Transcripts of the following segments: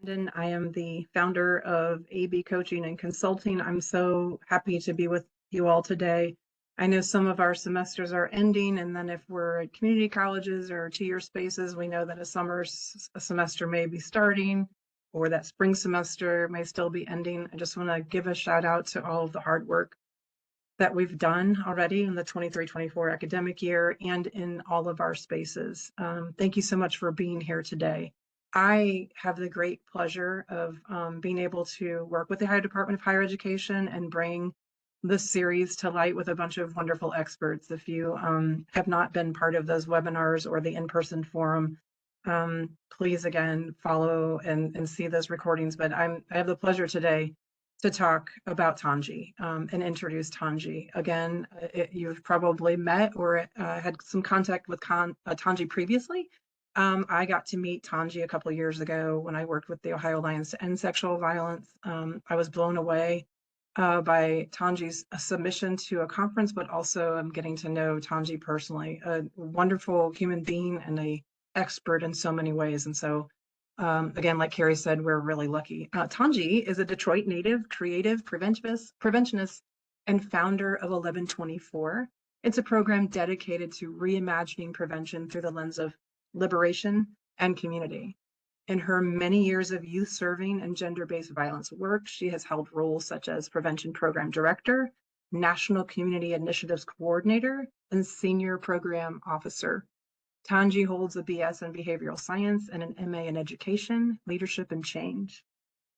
And I am the founder of AB Coaching and Consulting. I'm so happy to be with you all today. I know some of our semesters are ending, and then if we're at community colleges or two-year spaces, we know that a semester may be starting, or that spring semester may still be ending. I just want to give a shout out to all of the hard work that we've done already in the 23-24 academic year and in all of our spaces. Thank you so much for being here today. I have the great pleasure of being able to work with the Ohio Department of Higher Education and bring this series to light with a bunch of wonderful experts. If you have not been part of those webinars or the in-person forum, please again follow and see those recordings. But I have the pleasure today to talk about Tanji and introduce Tanji. Again, you've probably met or had some contact with Tanji previously. I got to meet Tanji a couple of years ago when I worked with the Ohio Alliance to End Sexual Violence. I was blown away by Tanji's submission to a conference, but also I'm getting to know Tanji personally, a wonderful human being and a expert in so many ways. And so again, like Carrie said, we're really lucky. Tanji is a Detroit native, creative preventionist, and founder of 1124. It's a program dedicated to reimagining prevention through the lens of liberation and community. In her many years of youth serving and gender-based violence work, she has held roles such as Prevention Program Director, National Community Initiatives Coordinator, and Senior Program Officer. Tanji holds a BS in Behavioral Science and an MA in Education, Leadership, and Change.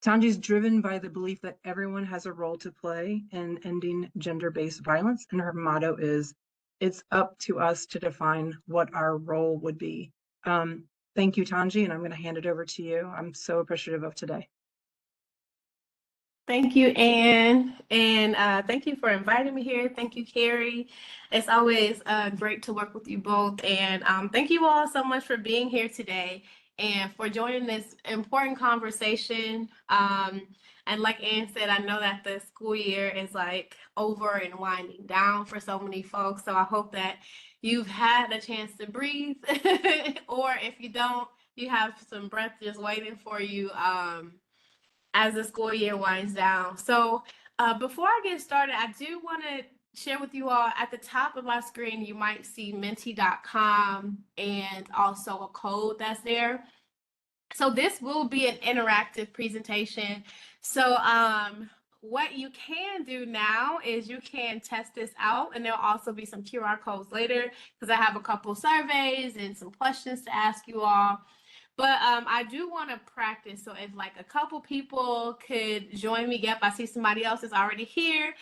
Tanji is driven by the belief that everyone has a role to play in ending gender-based violence, and her motto is, "It's up to us to define what our role would be." Thank you, Tanji, and I'm going to hand it over to you. I'm so appreciative of today. Thank you, Anne, and thank you for inviting me here. Thank you, Carrie. It's always great to work with you both, and thank you all so much for being here today and for joining this important conversation. And like Anne said, I know that the school year is like over and winding down for so many folks, so I hope that you've had a chance to breathe, or if you don't, you have some breath just waiting for you as the school year winds down. So before I get started, I do want to share with you all at the top of my screen, you might see menti.com and also a code that's there. So this will be an interactive presentation. So what you can do now is you can test this out, and there'll also be some QR codes later because I have a couple surveys and some questions to ask you all. But I do want to practice. So if like a couple people could join me, yep, I see somebody else is already here,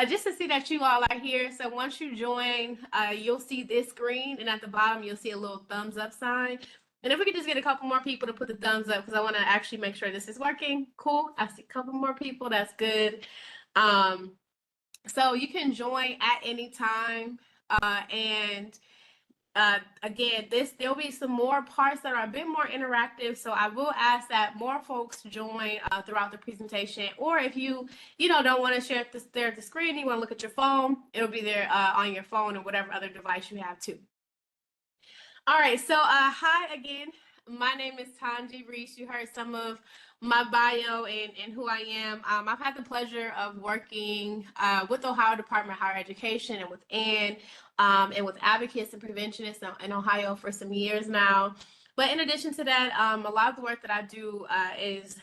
just to see that you all are here. So once you join, you'll see this screen, and at the bottom, you'll see a little thumbs up sign. And if we could just get a couple more people to put the thumbs up, because I want to actually make sure this is working. Cool. I see a couple more people. That's good. So you can join at any time. Again, there'll be some more parts that are a bit more interactive. So I will ask that more folks join throughout the presentation. Or if you don't want to share it there at the screen, you want to look at your phone, it'll be there on your phone or whatever other device you have too. All right, so hi again. My name is Tanji Reese. You heard some of my bio and who I am. I've had the pleasure of working with Ohio Department of Higher Education and with Anne and with advocates and preventionists in Ohio for some years now. But in addition to that, a lot of the work that I do is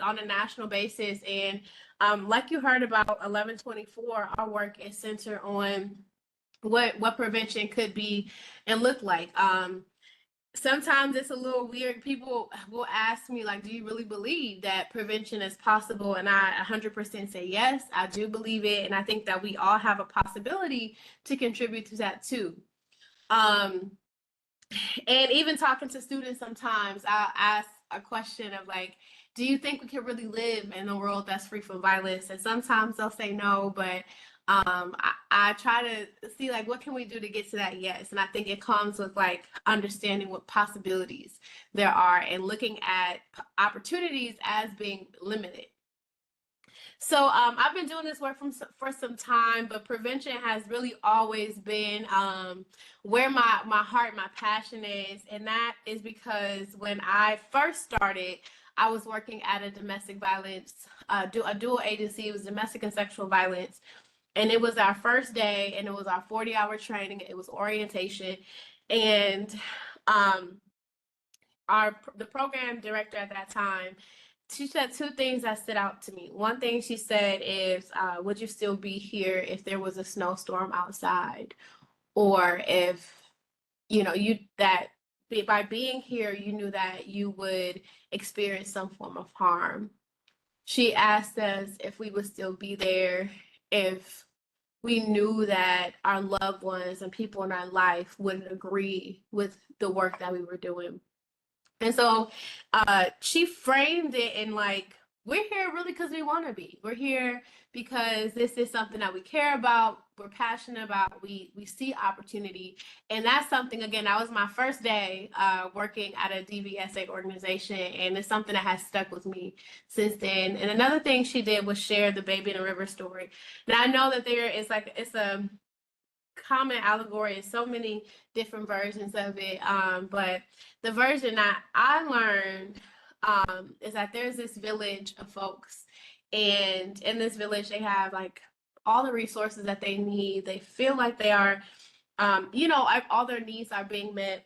on a national basis. And like you heard about 1124, our work is centered on what prevention could be and look like. Sometimes it's a little weird. People will ask me, like, do you really believe that prevention is possible? And I 100% say yes, I do believe it. And I think that we all have a possibility to contribute to that too. And even talking to students, sometimes I'll ask a question of like, do you think we can really live in a world that's free from violence? And sometimes they'll say no, but I try to see like what can we do to get to that yes. And I think it comes with like understanding what possibilities there are and looking at opportunities as being limited. So I've been doing this work for some time, but prevention has really always been where my heart, my passion is. And that is because when I first started, I was working at a domestic violence, a dual agency. It was domestic and sexual violence. And it was our first day, and it was our 40-hour training. It was orientation. And the program director at that time, she said two things that stood out to me. One thing she said is, would you still be here if there was a snowstorm outside? Or if, by being here, you knew that you would experience some form of harm. She asked us if we would still be there if we knew that our loved ones and people in our life wouldn't agree with the work that we were doing. And so she framed it in like, we're here really because we want to be. We're here because this is something that we care about, we're passionate about, we see opportunity. And that's something, again, that was my first day working at a DVSA organization, and it's something that has stuck with me since then. And another thing she did was share the Baby in a River story. Now I know that it's a common allegory in so many different versions of it, but the version that I learned is that there's this village of folks, and in this village they have like all the resources that they need. They feel like they are, all their needs are being met.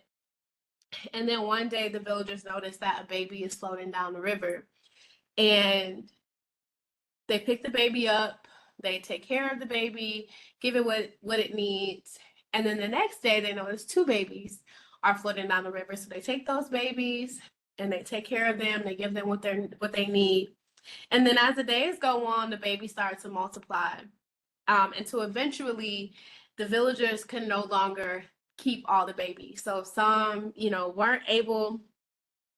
And then one day the villagers notice that a baby is floating down the river, and they pick the baby up, they take care of the baby, give it what it needs. And then the next day they notice two babies are floating down the river. So they take those babies and they take care of them, they give them what they need. And then as the days go on, the babies start to multiply. Until eventually the villagers can no longer keep all the babies. So some, weren't able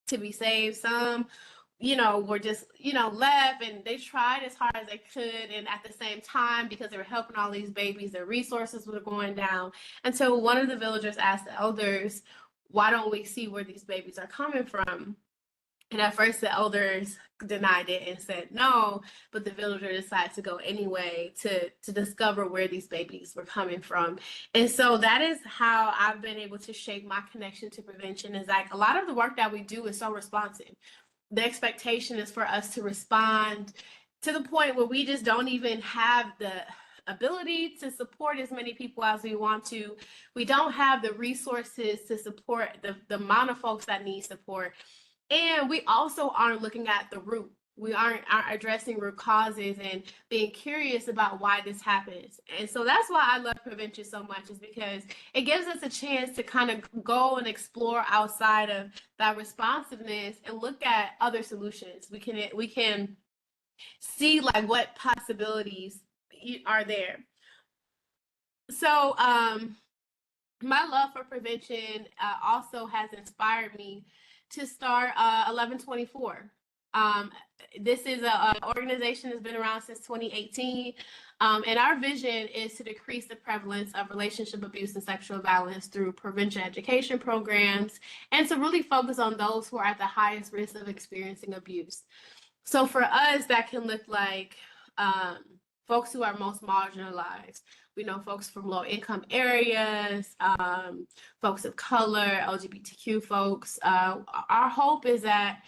to be saved. Some were just, left, and they tried as hard as they could. And at the same time, because they were helping all these babies, their resources were going down. And so one of the villagers asked the elders, why don't we see where these babies are coming from? And at first the elders denied it and said no, but the villager decided to go anyway to discover where these babies were coming from. And so that is how I've been able to shape my connection to prevention. Is like a lot of the work that we do is so responsive. The expectation is for us to respond to the point where we just don't even have the ability to support as many people as we want to. We don't have the resources to support the amount of folks that need support. And we also aren't looking at the root. We aren't addressing root causes and being curious about why this happens. And so that's why I love prevention so much, is because it gives us a chance to kind of go and explore outside of that responsiveness and look at other solutions. We can see like what possibilities are there. So my love for prevention also has inspired me to start 1124. This is an organization that's been around since 2018. And our vision is to decrease the prevalence of relationship abuse and sexual violence through prevention education programs, and to really focus on those who are at the highest risk of experiencing abuse. So for us, that can look like folks who are most marginalized. We know folks from low income areas, folks of color, LGBTQ folks. Our hope is that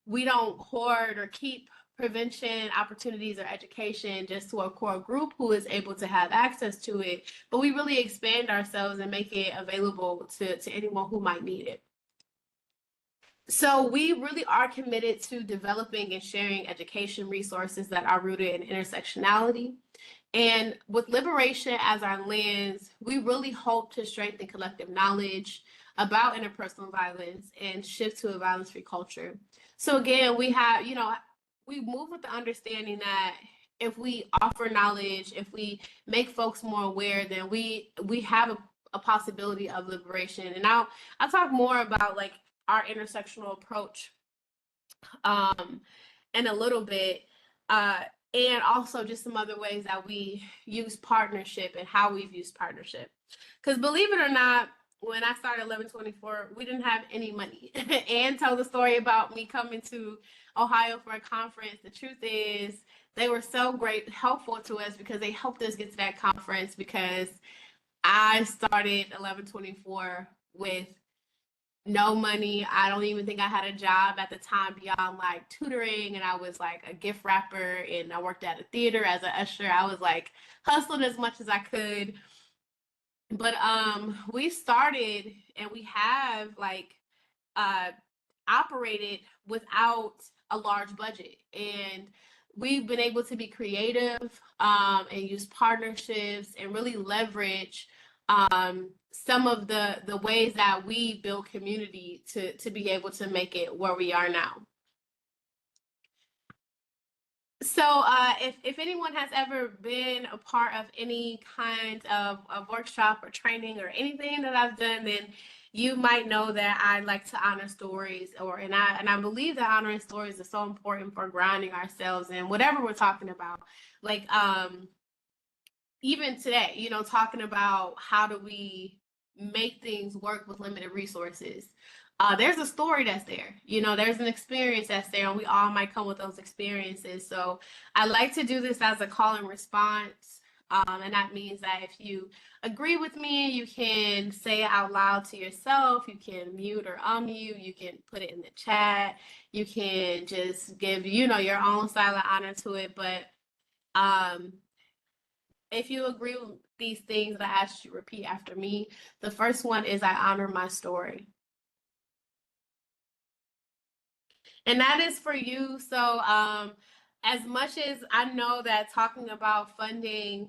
we don't hoard or keep prevention opportunities or education just to a core group who is able to have access to it, but we really expand ourselves and make it available to anyone who might need it. So we really are committed to developing and sharing education resources that are rooted in intersectionality. And with liberation as our lens, we really hope to strengthen collective knowledge about interpersonal violence and shift to a violence-free culture. So again, we have, we move with the understanding that if we offer knowledge, if we make folks more aware, then we have a possibility of liberation. And I'll talk more about like our intersectional approach in a little bit. And also just some other ways that we use partnership and how we've used partnership. Because believe it or not, when I started 1124, we didn't have any money. And told the story about me coming to Ohio for a conference. The truth is, they were so helpful to us because they helped us get to that conference, because I started 1124 with no money. I don't even think I had a job at the time beyond like tutoring, and I was like a gift wrapper, and I worked at a theater as an usher. I was like hustling as much as I could. But we started and we have like uh operated without a large budget, and we've been able to be creative and use partnerships and really leverage some of the ways that we build community to be able to make it where we are now. So if anyone has ever been a part of any kind of workshop or training or anything that I've done, then you might know that I like to honor stories, and I believe that honoring stories is so important for grounding ourselves in whatever we're talking about. Like even today, you know, talking about how do we make things work with limited resources. There's a story that's there, you know, there's an experience that's there, and we all might come with those experiences. So I like to do this as a call and response. And that means that if you agree with me, you can say it out loud to yourself. You can mute or unmute. You can put it in the chat. You can just give, you know, your own silent honor to it. But um, if you agree with these things that I asked you to repeat after me, the first one is I honor my story. And that is for you. So, as much as I know that talking about funding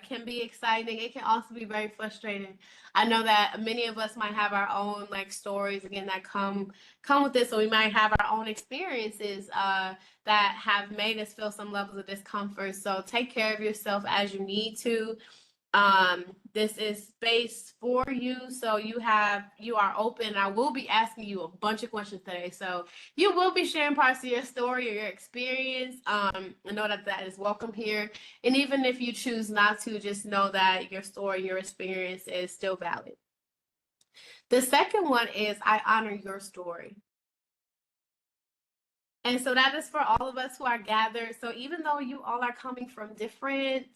can be exciting, it can also be very frustrating. I know that many of us might have our own like stories again that come with this, so we might have our own experiences that have made us feel some levels of discomfort. So take care of yourself as you need to. This is space for you, so you are open. I will be asking you a bunch of questions today, so you will be sharing parts of your story or your experience. I know that that is welcome here, and even if you choose not to, just know that your story, your experience is still valid. The second one is I honor your story. And so that is for all of us who are gathered. So even though you all are coming from different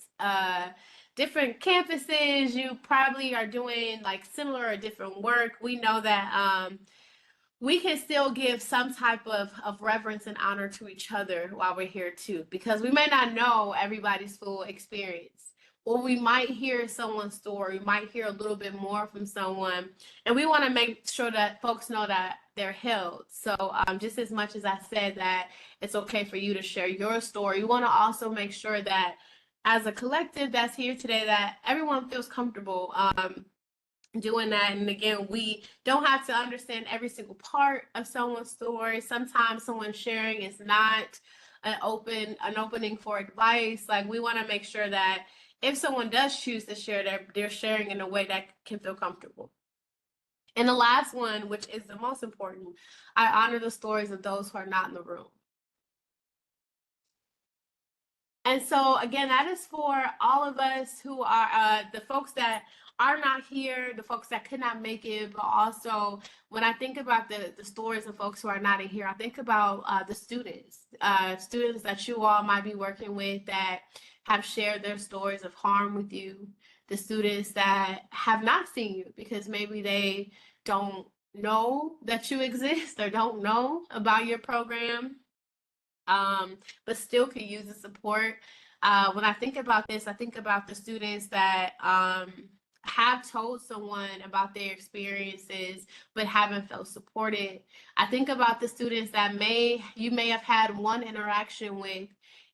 campuses, you probably are doing like similar or different work. We know that we can still give some type of reverence and honor to each other while we're here too, because we may not know everybody's full experience. Or we might hear someone's story, we might hear a little bit more from someone, and we want to make sure that folks know that they're held. So just as much as I said that it's okay for you to share your story, you want to also make sure that as a collective that's here today, that everyone feels comfortable doing that. And again, we don't have to understand every single part of someone's story. Sometimes someone sharing is not an opening for advice. Like we want to make sure that if someone does choose to share, they're sharing in a way that can feel comfortable. And the last one, which is the most important, I honor the stories of those who are not in the room. And so again, that is for all of us who are the folks that are not here, the folks that could not make it, but also when I think about the stories of folks who are not in here, I think about the students that you all might be working with that have shared their stories of harm with you, the students that have not seen you because maybe they don't know that you exist or don't know about your program, but still could use the support. When I think about this, I think about the students that have told someone about their experiences but haven't felt supported. I think about the students that you may have had one interaction with,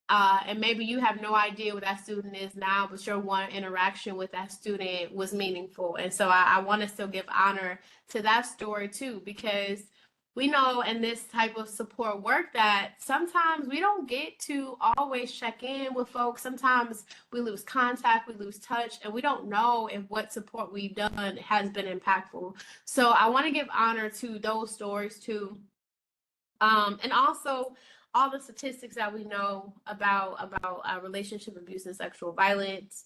and maybe you have no idea what that student is now, but your one interaction with that student was meaningful. And so I want to still give honor to that story too, because we know in this type of support work that sometimes we don't get to always check in with folks. Sometimes we lose contact, we lose touch, and we don't know if what support we've done has been impactful. So I want to give honor to those stories too. And also all the statistics that we know about relationship abuse and sexual violence.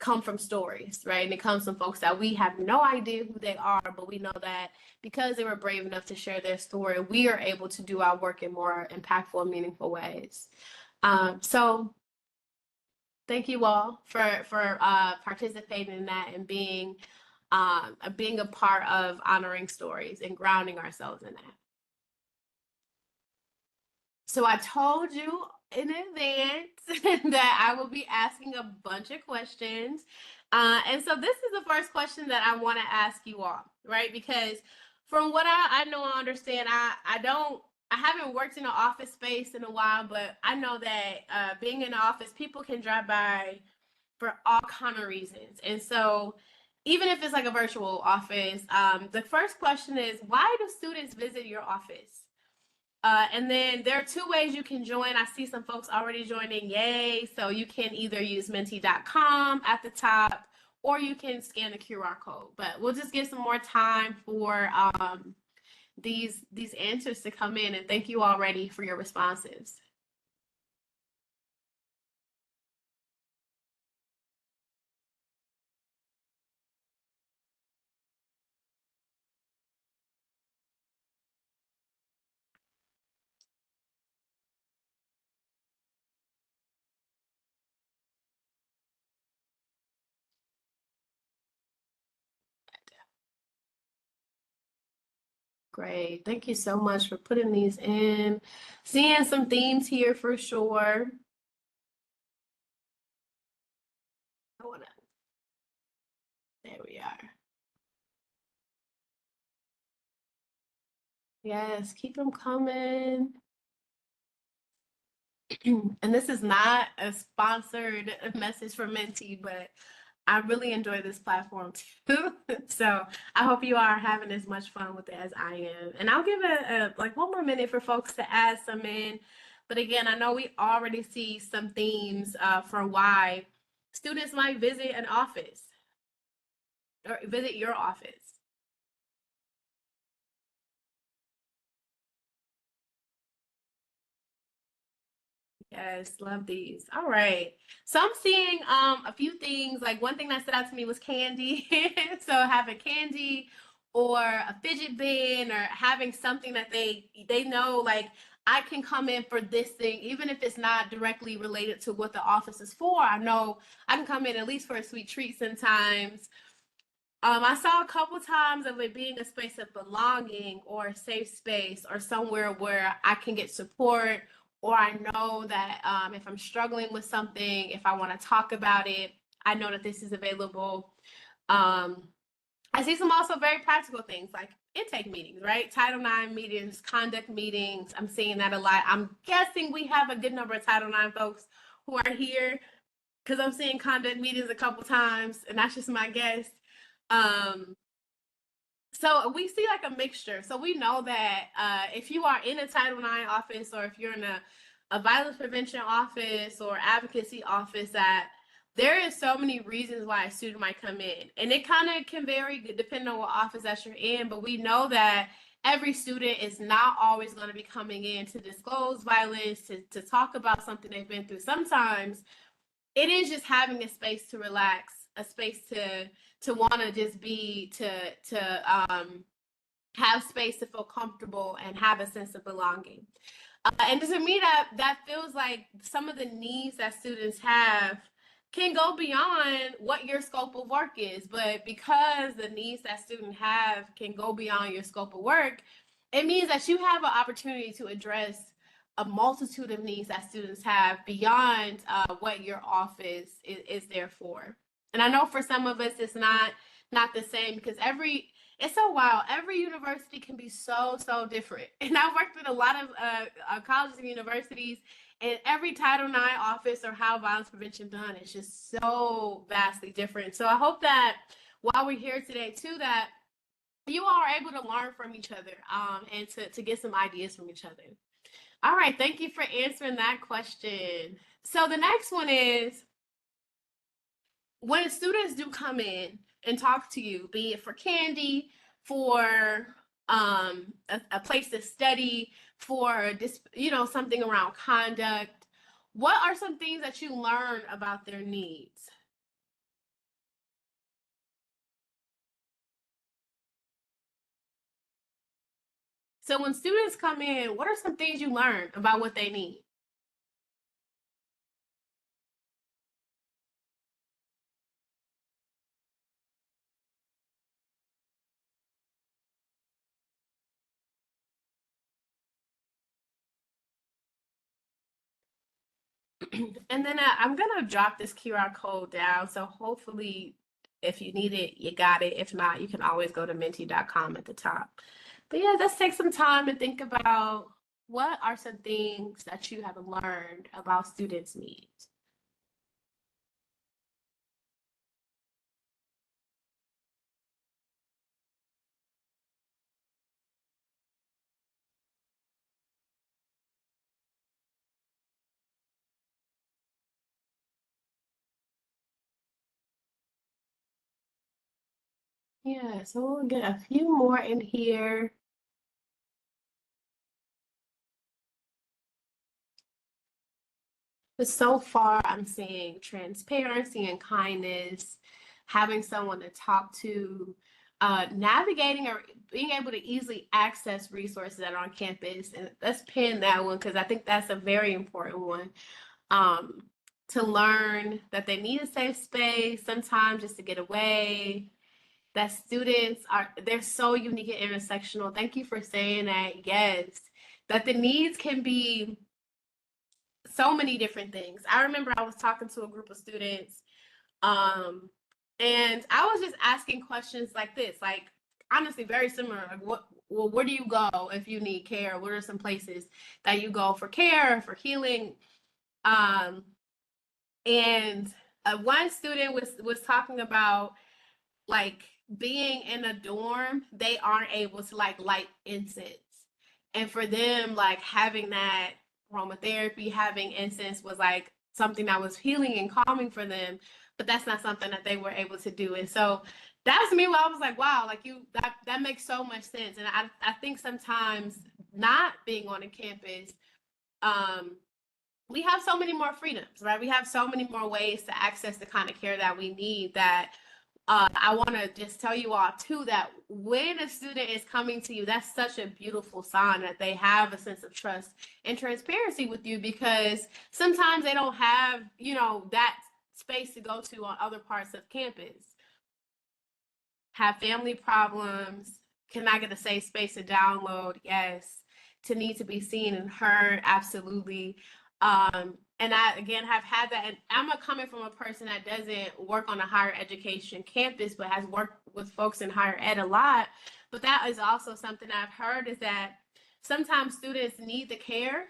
Come from stories, right? And it comes from folks that we have no idea who they are, but we know that because they were brave enough to share their story, we are able to do our work in more impactful and meaningful ways. So thank you all for participating in that and being being a part of honoring stories and grounding ourselves in that. So I told you in advance that I will be asking a bunch of questions. And so this is the first question that I want to ask you all, right? Because from what I know and understand, I haven't worked in an office space in a while, but I know that being in the office, people can drive by for all kind of reasons. And so even if it's like a virtual office, the first question is, why do students visit your office? And then there are two ways you can join. I see some folks already joining. Yay. So you can either use menti.com at the top, or you can scan the QR code. But we'll just give some more time for these answers to come in. And thank you already for your responses. Great. Thank you so much for putting these in. Seeing some themes here for sure. There we are. Yes, keep them coming. And this is not a sponsored message for Menti, but I really enjoy this platform too. So I hope you are having as much fun with it as I am. And I'll give it like one more minute for folks to add some in. But again, I know we already see some themes for why students might visit an office or visit your office. Yes, love these. All right. So I'm seeing a few things. Like one thing that stood out to me was candy. So having candy or a fidget bin or having something that they know like I can come in for this thing, even if it's not directly related to what the office is for. I know I can come in at least for a sweet treat sometimes. I saw a couple times of it being a space of belonging or a safe space or somewhere where I can get support, or I know that if I'm struggling with something, if I want to talk about it, I know that this is available. Um, I see some also very practical things like intake meetings, right? Title IX meetings, conduct meetings. I'm seeing that a lot. I'm guessing we have a good number of Title IX folks who are here because I'm seeing conduct meetings a couple times, and that's just my guess. Um, so we see like a mixture. So we know that if you are in a Title IX office or if you're in a violence prevention office or advocacy office, that there is so many reasons why a student might come in. And it kind of can vary depending on what office that you're in, but we know that every student is not always going to be coming in to disclose violence, to talk about something they've been through. Sometimes it is just having a space to relax, a space to want to just be to have space to feel comfortable and have a sense of belonging. And to me, that feels like some of the needs that students have can go beyond what your scope of work is. But because the needs that students have can go beyond your scope of work, it means that you have an opportunity to address a multitude of needs that students have beyond what your office is there for. And I know for some of us, it's not the same because it's so wild. Every university can be so different. And I've worked with a lot of colleges and universities, and every Title IX office or how violence prevention done is just so vastly different. So I hope that while we're here today too, that you all are able to learn from each other and to get some ideas from each other. All right, thank you for answering that question. So the next one is, when students do come in and talk to you, be it for candy, for a place to study, for this, something around conduct, what are some things that you learn about their needs? So when students come in, what are some things you learn about what they need? And then I'm gonna drop this QR code down. So hopefully if you need it, you got it. If not, you can always go to menti.com at the top. But yeah, let's take some time and think about what are some things that you have learned about students' needs. Yeah, so we'll get a few more in here. But so far, I'm seeing transparency and kindness, having someone to talk to, navigating or being able to easily access resources that are on campus. And let's pin that one because I think that's a very important one. Um, to learn that they need a safe space sometimes just to get away, that students they're so unique and intersectional. Thank you for saying that. Yes, that the needs can be so many different things. I remember I was talking to a group of students, and I was just asking questions like this, like honestly, very similar. Like, where do you go if you need care? What are some places that you go for care, for healing? Um, and one student was talking about like being in a dorm, they aren't able to like light incense. And for them, like having that aromatherapy, having incense was like something that was healing and calming for them, but that's not something that they were able to do. And so that's me where I was like, wow, like that makes so much sense. And I think sometimes not being on a campus, um, we have so many more freedoms, right? We have so many more ways to access the kind of care that we need that I want to just tell you all too that when a student is coming to you, that's such a beautiful sign that they have a sense of trust and transparency with you because sometimes they don't have, that space to go to on other parts of campus. Have family problems. Can I get a safe space to download? Yes. To need to be seen and heard? Absolutely. And I, again, have had that. And I'm coming from a person that doesn't work on a higher education campus, but has worked with folks in higher ed a lot. But that is also something I've heard is that sometimes students need the care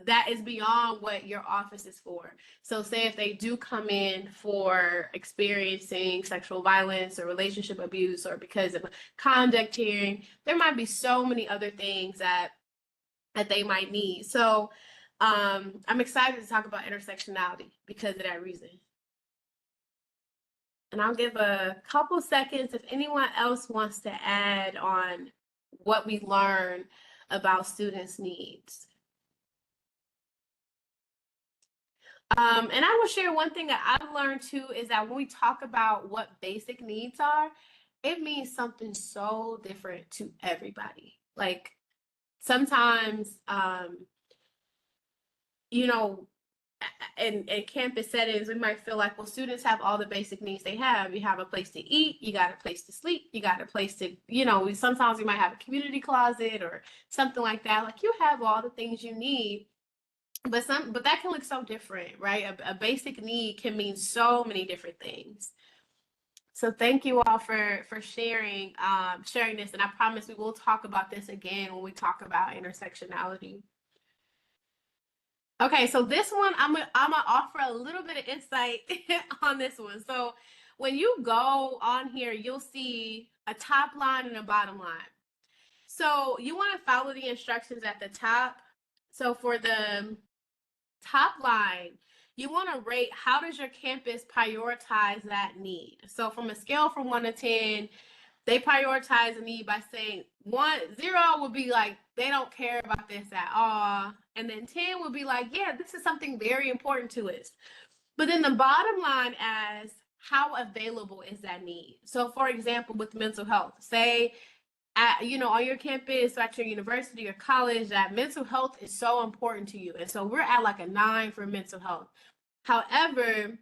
that is beyond what your office is for. So say if they do come in for experiencing sexual violence or relationship abuse or because of a conduct hearing, there might be so many other things that they might need. So I'm excited to talk about intersectionality because of that reason. And I'll give a couple seconds if anyone else wants to add on what we learn about students' needs. And I will share one thing that I've learned too is that when we talk about what basic needs are, it means something so different to everybody. Like sometimes, you know, in campus settings, we might feel like, well, students have all the basic needs they have. You have a place to eat, you got a place to sleep, you got a place to, sometimes you might have a community closet or something like that. Like you have all the things you need. But that can look so different, right? A basic need can mean so many different things. So thank you all for sharing sharing this, and I promise we will talk about this again when we talk about intersectionality. Okay, so this one I'm gonna offer a little bit of insight on this one. So when you go on here, you'll see a top line and a bottom line. So you want to follow the instructions at the top. So for the top line, you want to rate how does your campus prioritize that need. So from a scale from 1 to 10, they prioritize the need by saying 0 would be like they don't care about this at all, and then 10 would be like, yeah, this is something very important to us. But then the bottom line as how available is that need. So for example, with mental health, say on your campus, at your university or college, that mental health is so important to you. And so we're at like a 9 for mental health. However,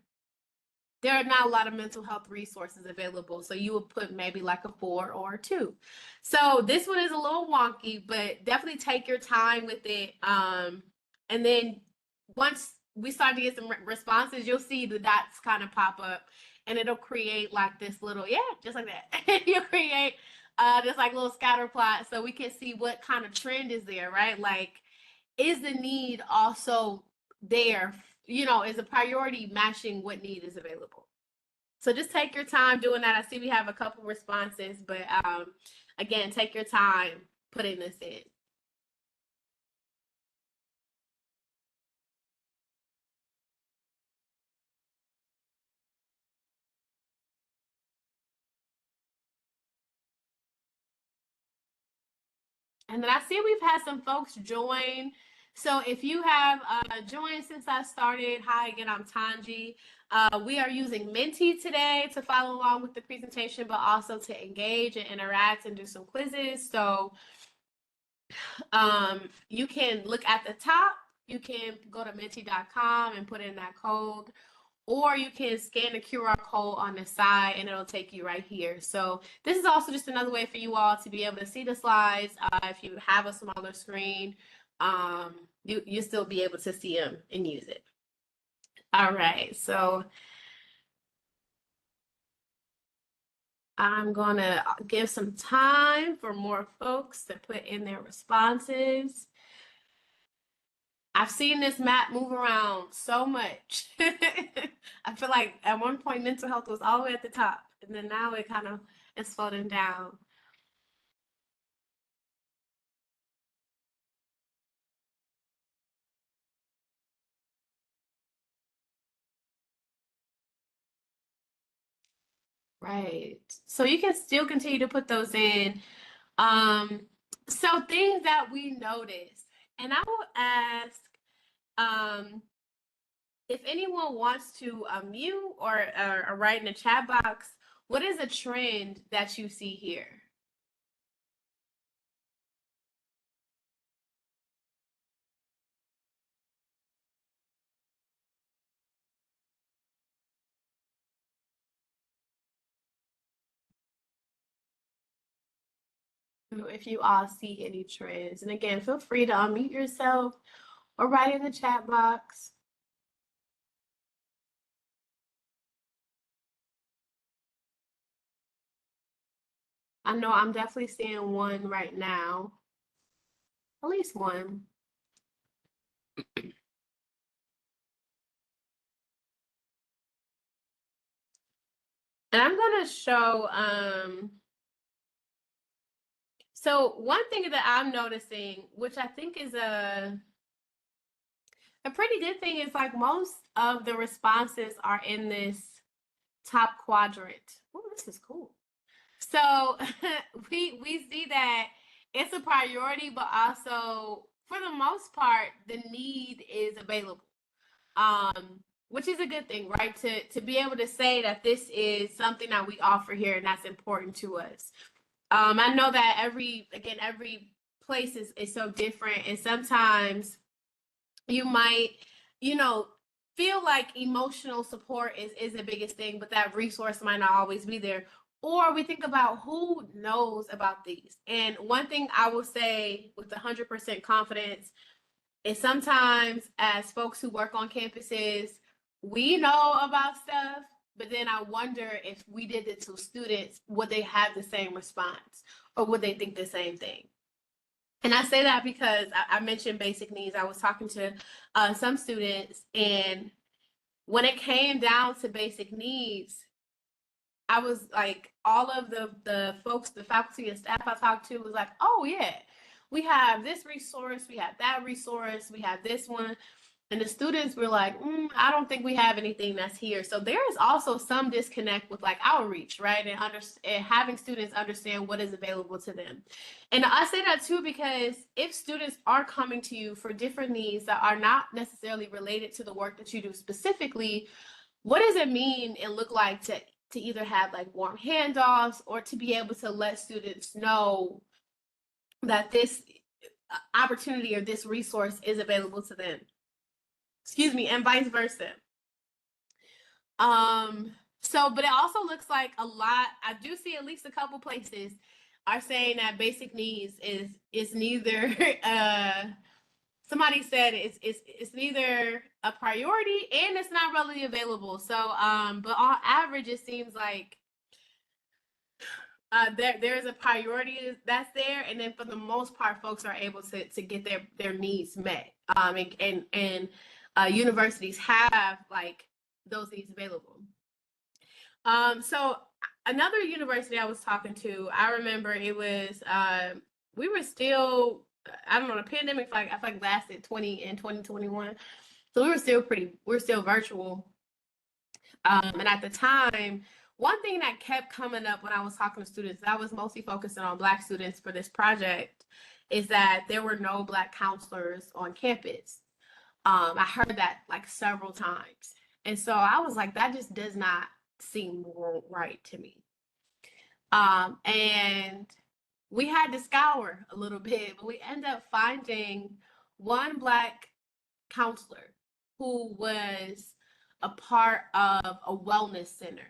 there are not a lot of mental health resources available. So you would put maybe like a 4 or a 2. So this one is a little wonky, but definitely take your time with it. And then once we start to get some responses, you'll see the dots kind of pop up, and it'll create like this little, yeah, just like that. You'll create this like little scatter plot so we can see what kind of trend is there, right? Like, is the need also there? You know, is a priority matching what need is available? So just take your time doing that. I see we have a couple responses, but again, take your time putting this in. And then I see we've had some folks join. So if you have joined since I started, hi again, I'm Tanji. We are using Menti today to follow along with the presentation, but also to engage and interact and do some quizzes. So you can look at the top, you can go to menti.com and put in that code, or you can scan the QR code on the side and it'll take you right here. So this is also just another way for you all to be able to see the slides. If you have a smaller screen, you still be able to see them and use it. All right, so I'm gonna give some time for more folks to put in their responses. I've seen this map move around so much. I feel like at one point mental health was all the way at the top, and then now it kind of is floating down. Right. So you can still continue to put those in. So things that we notice, and I will ask if anyone wants to mute or write in the chat box, what is a trend that you see here? If you all see any trends. And again, feel free to unmute yourself or write in the chat box. I know I'm definitely seeing one right now, at least one. And I'm gonna show, so one thing that I'm noticing, which I think is a pretty good thing, is like most of the responses are in this top quadrant. Oh, this is cool. So we see that it's a priority, but also for the most part, the need is available. Which is a good thing, right? To be able to say that this is something that we offer here and that's important to us. I know that every place is so different, and sometimes you might, feel like emotional support is the biggest thing, but that resource might not always be there. Or we think about who knows about these. And one thing I will say with 100% confidence is sometimes as folks who work on campuses, we know about stuff, but then I wonder if we did it to students, would they have the same response or would they think the same thing? And I say that because I mentioned basic needs. I was talking to some students, and when it came down to basic needs, I was like, all of the folks, the faculty and staff I talked to was like, oh yeah, we have this resource, we have that resource, we have this one. And the students were like, I don't think we have anything that's here. So there is also some disconnect with like outreach, right? And having students understand what is available to them. And I say that too, because if students are coming to you for different needs that are not necessarily related to the work that you do specifically, what does it mean and look like to either have like warm handoffs or to be able to let students know that this opportunity or this resource is available to them? Excuse me, and vice versa. But it also looks like a lot, I do see at least a couple places are saying that basic needs is neither somebody said it's neither a priority and it's not readily available. So, but on average, it seems like there's a priority that's there, and then for the most part, folks are able to get their needs met. And universities have like those needs available. So another university I was talking to, I remember it was we were still, I don't know, the pandemic I feel like lasted 2021. So we were still virtual. And at the time, one thing that kept coming up when I was talking to students, I was mostly focusing on Black students for this project, is that there were no Black counselors on campus. I heard that like several times. And so I was like, that just does not seem right to me. And we had to scour a little bit, but we ended up finding one Black counselor who was a part of a wellness center.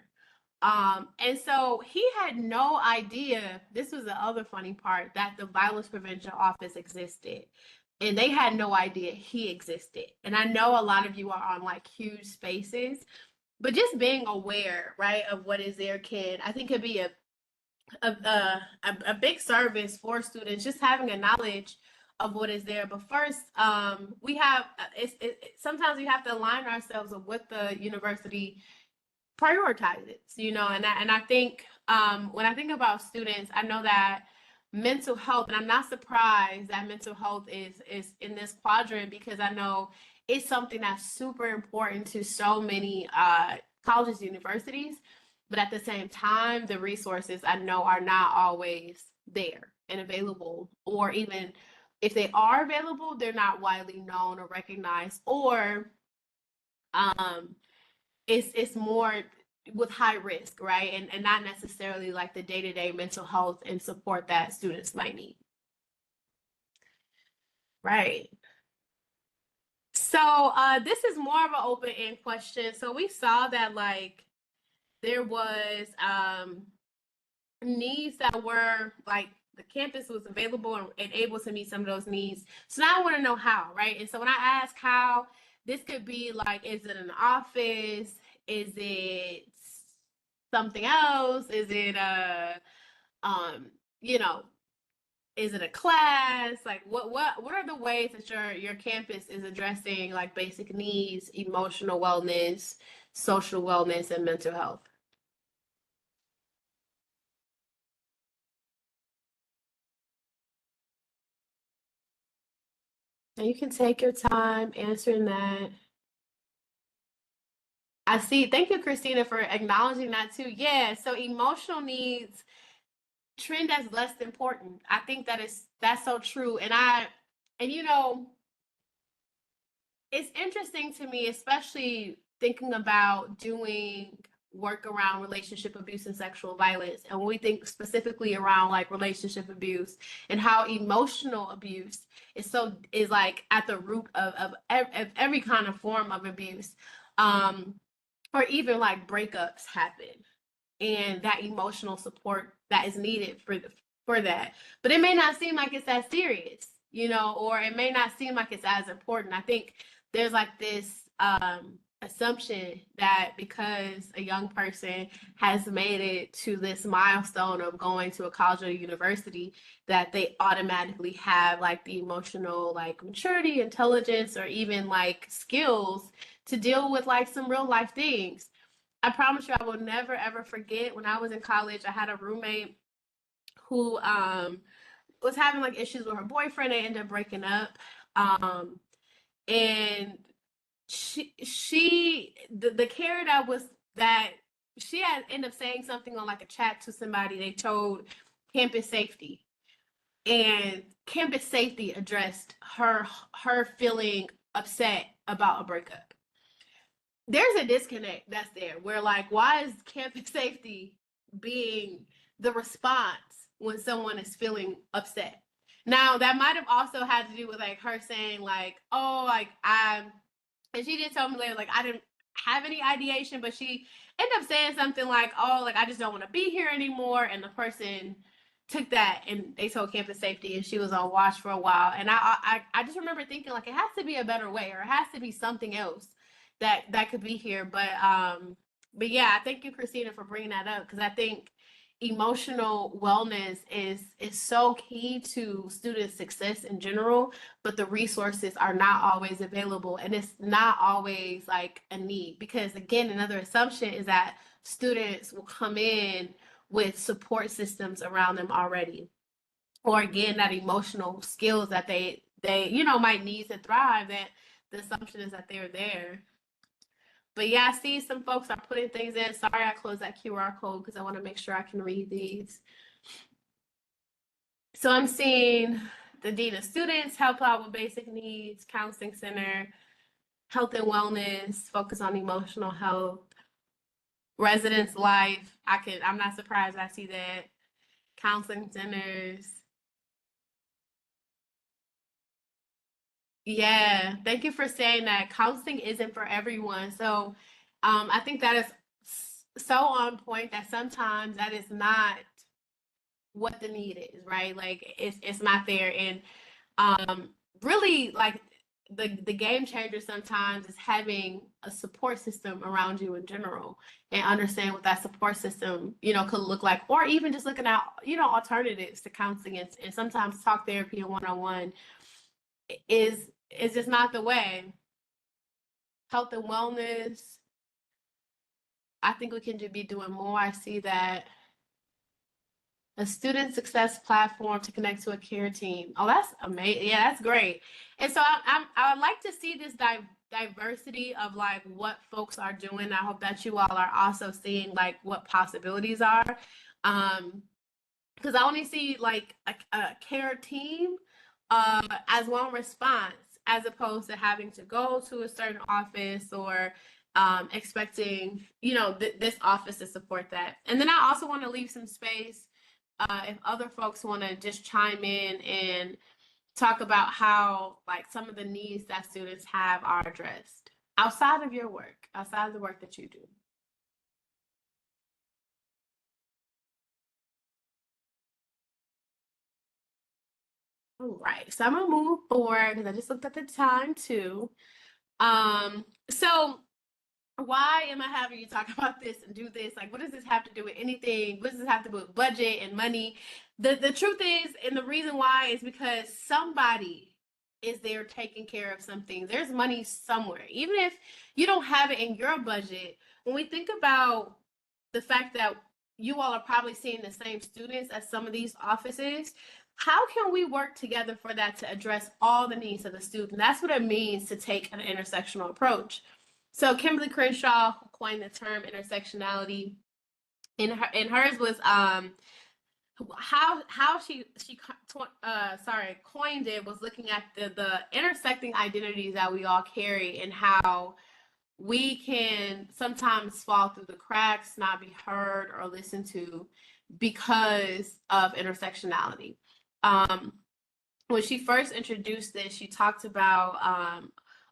And so he had no idea, this was the other funny part, that the violence prevention office existed. And they had no idea he existed. And I know a lot of you are on like huge spaces, but just being aware, right, of what is there I think could be a big service for students, just having a knowledge of what is there. But first, we have sometimes we have to align ourselves with what the university prioritizes, and I think when I think about students, I know that mental health, and I'm not surprised that mental health is in this quadrant, because I know it's something that's super important to so many colleges, universities. But at the same time, the resources I know are not always there and available, or even if they are available, they're not widely known or recognized, or it's more with high risk, right? And not necessarily like the day-to-day mental health and support that students might need. Right. So this is more of an open-end question. So we saw that like there was needs that were like the campus was available and able to meet some of those needs. So now I want to know how, right? And so when I ask how, this could be like, is it an office? Is it something else? Is it you know, is it a class? Like what are the ways that your campus is addressing like basic needs, emotional wellness, social wellness, and mental health? And you can take your time answering that. I see. Thank you, Christina, for acknowledging that too. Yeah. So emotional needs trend as less important. I think that's so true. And it's interesting to me, especially thinking about doing work around relationship abuse and sexual violence. And when we think specifically around like relationship abuse and how emotional abuse is like at the root of every kind of form of abuse. Or even like breakups happen, and that emotional support that is needed for that. But it may not seem like it's as serious, or it may not seem like it's as important. I think there's like this assumption that because a young person has made it to this milestone of going to a college or a university, that they automatically have like the emotional like maturity, intelligence, or even like skills to deal with like some real life things. I promise you, I will never ever forget when I was in college, I had a roommate who was having like issues with her boyfriend. They ended up breaking up. And the care that she had ended up saying something on like a chat to somebody. They told campus safety, and campus safety addressed her feeling upset about a breakup. There's a disconnect that's there where like, why is campus safety being the response when someone is feeling upset? Now that might have also had to do with like her saying like, oh, like and she did tell me later, like, I didn't have any ideation, but she ended up saying something like, oh, like, I just don't want to be here anymore. And the person took that and they told campus safety and she was on watch for a while. And I just remember thinking like it has to be a better way, or it has to be something else that could be here. But yeah, thank you, Christina, for bringing that up, because I think emotional wellness is so key to student success in general, but the resources are not always available, and it's not always like a need, because again, another assumption is that students will come in with support systems around them already, or again, that emotional skills that they might need to thrive, that the assumption is that they're there. But yeah, I see some folks are putting things in. Sorry, I closed that QR code because I want to make sure I can read these. So I'm seeing the Dean of Students help out with basic needs, counseling center, health and wellness, focus on emotional health, residence life. I'm not surprised I see that. Counseling centers. Yeah, thank you for saying that. Counseling isn't for everyone. So I think that is so on point, that sometimes that is not what the need is, right? Like it's not there. And really, like the game changer sometimes is having a support system around you in general, and understand what that support system could look like, or even just looking at alternatives to counseling, and sometimes talk therapy and one-on-one is just not the way. Health and wellness, I think we can be doing more. I see that a student success platform to connect to a care team. Oh, that's amazing. Yeah, that's great. And so I would like to see this diversity of like what folks are doing. I hope that you all are also seeing like what possibilities are. Because I only see like a care team as one response, as opposed to having to go to a certain office, or expecting this office to support that. And then I also want to leave some space if other folks want to just chime in and talk about how like some of the needs that students have are addressed outside of your work, outside of the work that you do. All right, so I'm gonna move forward because I just looked at the time too. So why am I having you talk about this and do this? Like, what does this have to do with anything? What does this have to do with budget and money? The truth is, and the reason why is because somebody is there taking care of something. There's money somewhere. Even if you don't have it in your budget, when we think about the fact that you all are probably seeing the same students at some of these offices, how can we work together for that to address all the needs of the student? That's what it means to take an intersectional approach. So Kimberly Crenshaw coined the term intersectionality. In hers was how she coined it, was looking at the intersecting identities that we all carry, and how we can sometimes fall through the cracks, not be heard or listened to because of intersectionality. When she first introduced this, she talked about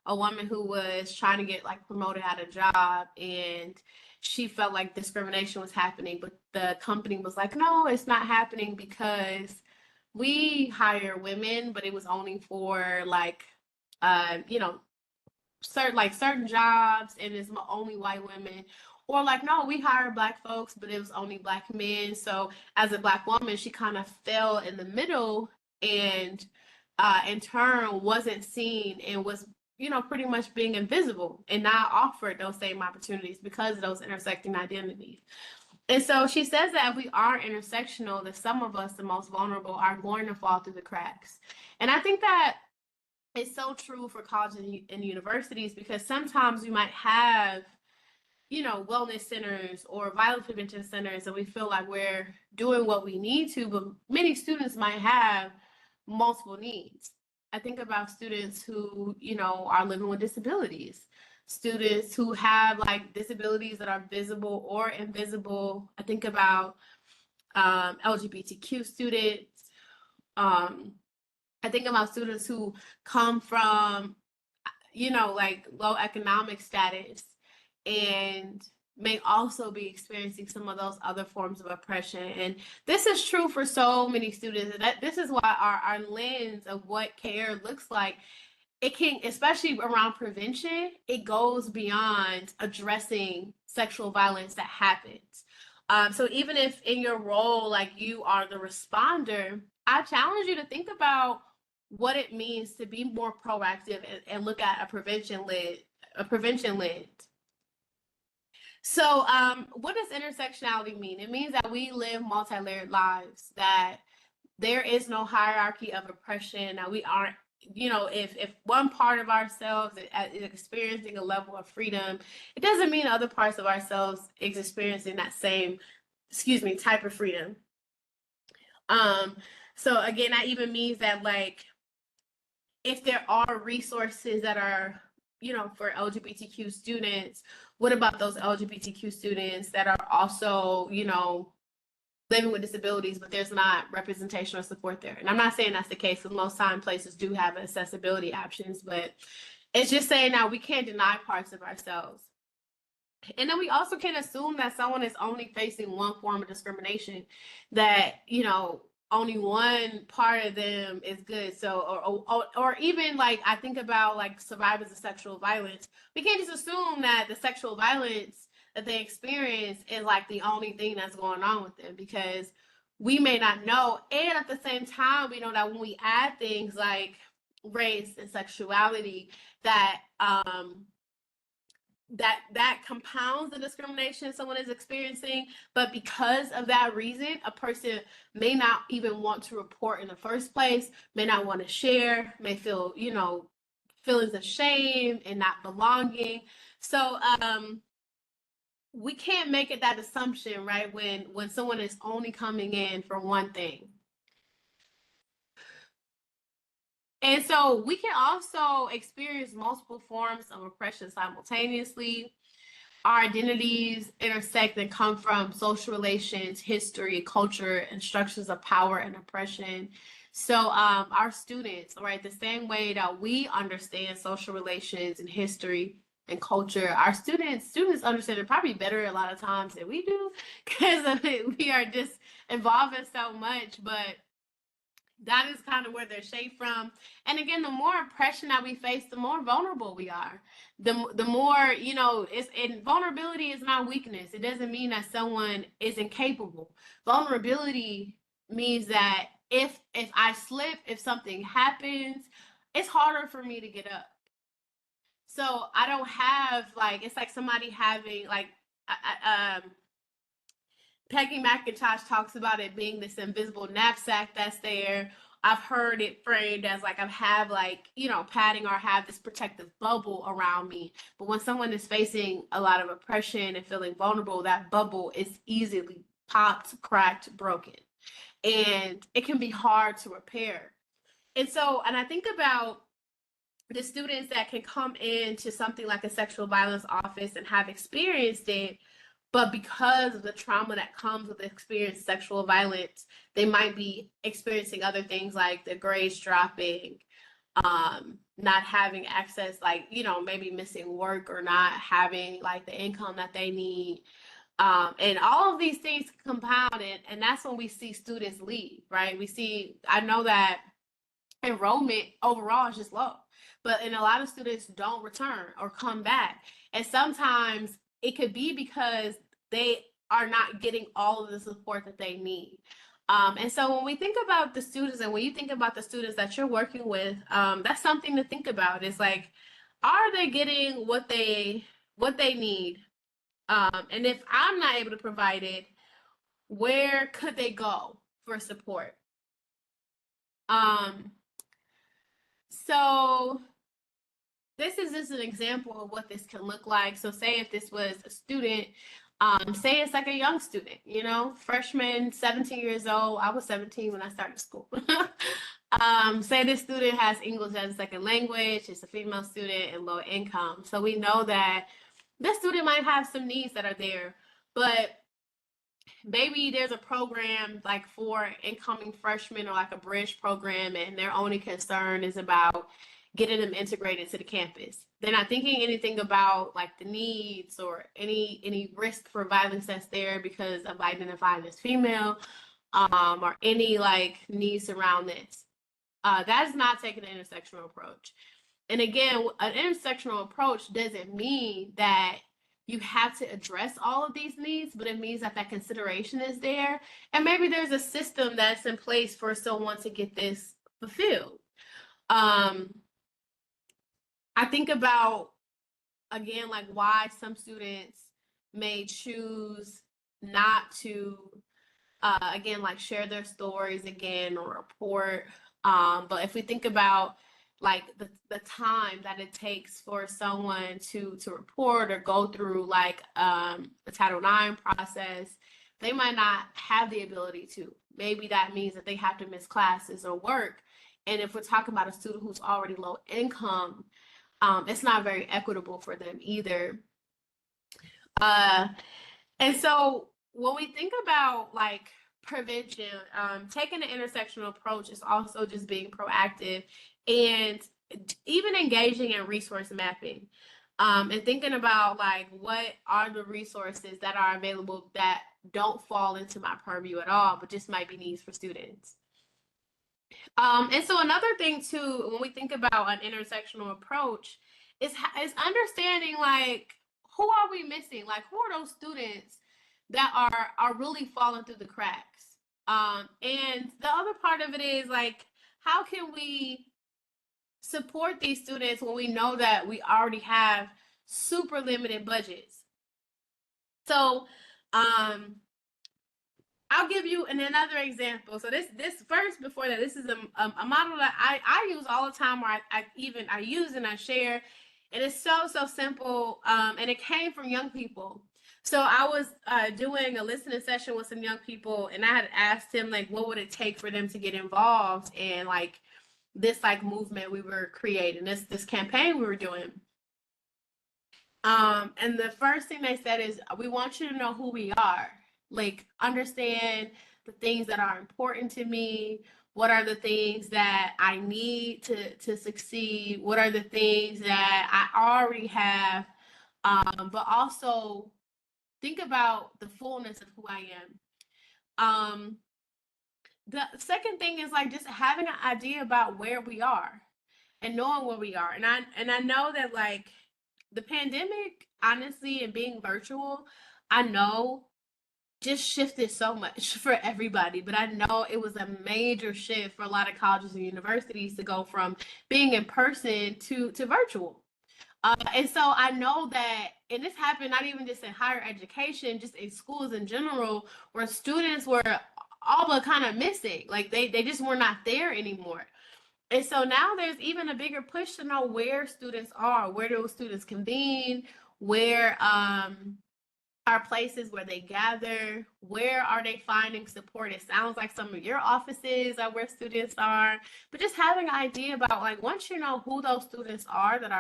a woman who was trying to get like promoted at a job, and she felt like discrimination was happening, but the company was like, no, it's not happening, because we hire women, but it was only for like certain jobs, and it's only white women. Or like, no, we hire Black folks, but it was only Black men. So as a Black woman, she kind of fell in the middle, and in turn wasn't seen, and was pretty much being invisible and not offered those same opportunities because of those intersecting identities. And so she says that if we are intersectional, that some of us, the most vulnerable, are going to fall through the cracks. And I think that it's so true for colleges and universities, because sometimes we might have wellness centers or violence prevention centers, and we feel like we're doing what we need to, but many students might have multiple needs. I think about students who are living with disabilities, students who have like disabilities that are visible or invisible. I think about LGBTQ students. I think about students who come from like low economic status, and may also be experiencing some of those other forms of oppression. And this is true for so many students. And this is why our lens of what care looks like, it can, especially around prevention, it goes beyond addressing sexual violence that happens. So even if in your role, like you are the responder, I challenge you to think about what it means to be more proactive and look at a prevention lens. So, what does intersectionality mean? It means that we live multi-layered lives, that there is no hierarchy of oppression, that we aren't, if one part of ourselves is experiencing a level of freedom, it doesn't mean other parts of ourselves is experiencing that same, type of freedom. So again, that even means that, like, if there are resources that are, for LGBTQ students, what about those LGBTQ students that are also, living with disabilities, but there's not representation or support there? And I'm not saying that's the case, because most time places do have accessibility options, but it's just saying that we can't deny parts of ourselves. And then we also can't assume that someone is only facing one form of discrimination, that, only one part of them is good. So, or even, like, I think about, like, survivors of sexual violence. We can't just assume that the sexual violence that they experience is, like, the only thing that's going on with them, because we may not know. And at the same time, we know that when we add things like race and sexuality, that that compounds the discrimination someone is experiencing. But because of that reason, a person may not even want to report in the first place, may not want to share, may feel, feelings of shame and not belonging. So we can't make it that assumption, right, when someone is only coming in for one thing. And so we can also experience multiple forms of oppression simultaneously. Our identities intersect and come from social relations, history, culture, and structures of power and oppression. So our students, right, the same way that we understand social relations and history and culture, our students understand it probably better a lot of times than we do, because we are just involved in so much. But that is kind of where they're shaped from. And again, the more oppression that we face, the more vulnerable we are. The more, and vulnerability is not weakness. It doesn't mean that someone is incapable. Vulnerability means that if I slip, if something happens, it's harder for me to get up. So I don't have, like, it's like somebody having, like, Peggy McIntosh talks about it being this invisible knapsack that's there. I've heard it framed as, like, I have, like, padding, or have this protective bubble around me. But when someone is facing a lot of oppression and feeling vulnerable, that bubble is easily popped, cracked, broken. And it can be hard to repair. And I think about the students that can come into something like a sexual violence office and have experienced it, but because of the trauma that comes with experienced sexual violence, they might be experiencing other things, like the grades dropping, not having access, like, maybe missing work, or not having, like, the income that they need. And all of these things compound, and that's when we see students leave, right? I know that enrollment overall is just low, and a lot of students don't return or come back. And sometimes it could be because they are not getting all of the support that they need. And so when we think about the students, and when you think about the students that you're working with, that's something to think about. It's like, are they getting what they need? And if I'm not able to provide it, where could they go for support? So this is just an example of what this can look like. So say if this was a student, say it's like a young student, freshman, 17 years old. I was 17 when I started school. Say this student has English as a second language, it's a female student, and low income. So we know that this student might have some needs that are there, but maybe there's a program, like, for incoming freshmen, or like a bridge program, and their only concern is about getting them integrated to the campus. They're not thinking anything about like the needs or any risk for violence that's there because of identifying as female, or any like needs around this. That is not taking an intersectional approach. And again, an intersectional approach doesn't mean that you have to address all of these needs, but it means that that consideration is there. And maybe there's a system that's in place for someone to get this fulfilled. I think about, again, like why some students may choose not to, again, like share their stories again or report. But if we think about like the time that it takes for someone to report or go through like the Title IX process, they might not have the ability to. Maybe that means that they have to miss classes or work. And if we're talking about a student who's already low income, it's not very equitable for them either. And so when we think about like prevention, taking an intersectional approach is also just being proactive and even engaging in resource mapping, and thinking about like what are the resources that are available that don't fall into my purview at all, but just might be needs for students. And so another thing too, when we think about an intersectional approach, is understanding like who are we missing? Like who are those students that are really falling through the cracks? And the other part of it is like, how can we support these students when we know that we already have super limited budgets? So I'll give you another example. So this first, before that, this is a model that I use all the time, or I use and I share, and it's so simple, and it came from young people. So I was doing a listening session with some young people, and I had asked him like, what would it take for them to get involved in like this like movement we were creating, this campaign we were doing. And the first thing they said is, we want you to know who we are. Like, understand the things that are important to me. What are the things that I need to succeed? What are the things that I already have? But also think about the fullness of who I am. The second thing is like just having an idea about where we are and knowing where we are. And I know that like the pandemic, honestly, and being virtual, I know just shifted so much for everybody, but I know it was a major shift for a lot of colleges and universities to go from being in person to virtual. And so I know that, and this happened not even just in higher education, just in schools in general, where students were all but kind of missing, like they just were not there anymore. And so now there's even a bigger push to know where students are, where those students convene, where are places where they gather, where are they finding support. It sounds like some of your offices are where students are, but just having an idea about like, once you know who those students are that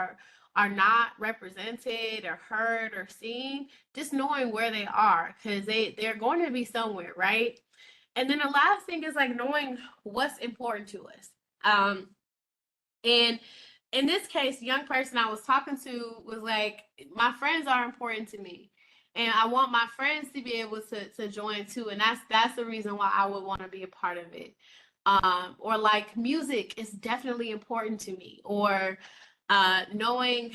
are not represented or heard or seen, just knowing where they are, because they're going to be somewhere, right? And then the last thing is like knowing what's important to us. And in this case, the young person I was talking to was like, my friends are important to me, and I want my friends to be able to join too. And that's the reason why I would want to be a part of it. Or like music is definitely important to me, or knowing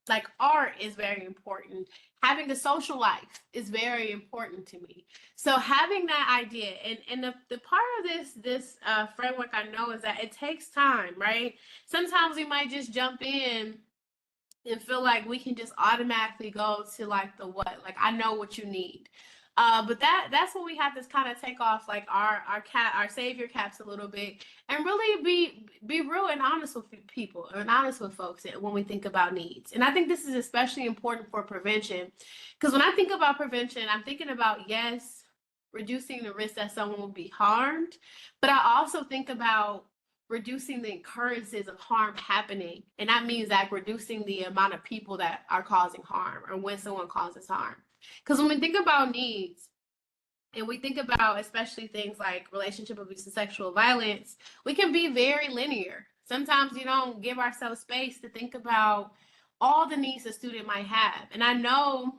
like art is very important. Having a social life is very important to me. So having that idea, and the part of this framework I know is that it takes time, right? Sometimes we might just jump in and feel like we can just automatically go to like the what, like I know what you need. But that's when we have to kind of take off like our savior caps a little bit, and really be real and honest with people and honest with folks when we think about needs. And I think this is especially important for prevention, because when I think about prevention, I'm thinking about, yes, reducing the risk that someone will be harmed, but I also think about reducing the occurrences of harm happening. And that means like reducing the amount of people that are causing harm, or when someone causes harm. Because when we think about needs, and we think about especially things like relationship abuse and sexual violence, we can be very linear. Sometimes you don't give ourselves space to think about all the needs a student might have. And I know,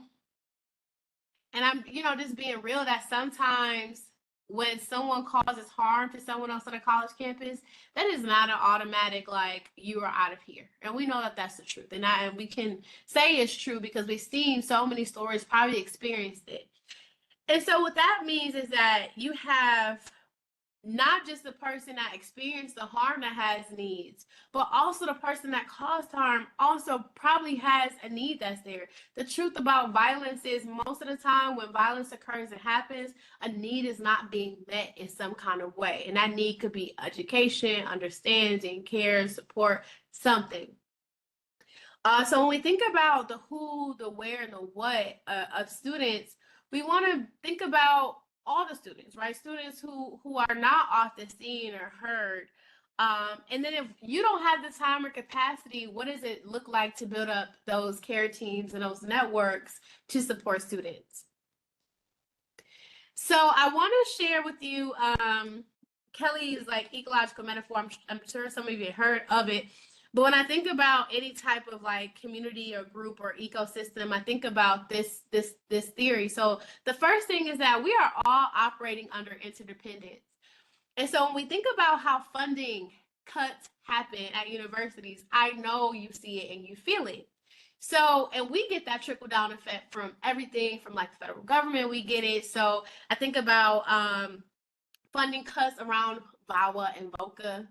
and I'm, just being real that sometimes when someone causes harm to someone else on a college campus, that is not an automatic, like, you are out of here. And we know that that's the truth. And we can say it's true because we've seen so many stories, probably experienced it. And so what that means is that you have not just the person that experienced the harm that has needs, but also the person that caused harm also probably has a need that's there. The truth about violence is most of the time when violence occurs and happens, a need is not being met in some kind of way. And that need could be education, understanding, care, support, something. So when we think about the who, the where, and the what of students, we want to think about all the students, right? Students who are not often seen or heard. And then if you don't have the time or capacity, what does it look like to build up those care teams and those networks to support students? So I want to share with you Kelly's like ecological metaphor. I'm sure some of you have heard of it. But when I think about any type of like community or group or ecosystem, I think about this theory. So the first thing is that we are all operating under interdependence. And so when we think about how funding cuts happen at universities, I know you see it and you feel it. So, and we get that trickle down effect from everything from like the federal government, we get it. So I think about funding cuts around VAWA and VOCA.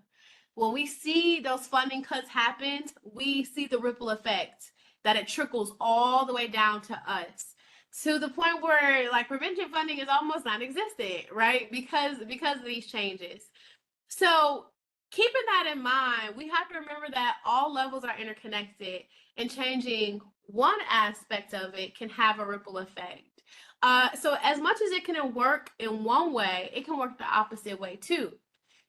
When we see those funding cuts happen, we see the ripple effect that it trickles all the way down to us, to the point where like prevention funding is almost non-existent, right? Because of these changes. So keeping that in mind, we have to remember that all levels are interconnected, and changing one aspect of it can have a ripple effect. So as much as it can work in one way, it can work the opposite way too.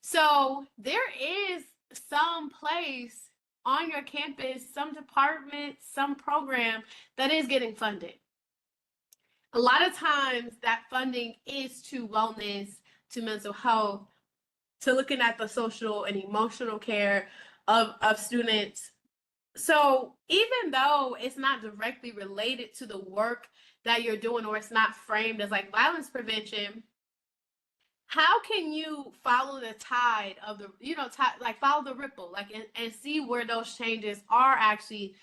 So there is some place on your campus, some department, some program that is getting funded. A lot of times that funding is to wellness, to mental health, to looking at the social and emotional care of students. So even though it's not directly related to the work that you're doing, or it's not framed as like violence prevention, how can you follow the tide of the, like follow the ripple, like, and see where those changes are actually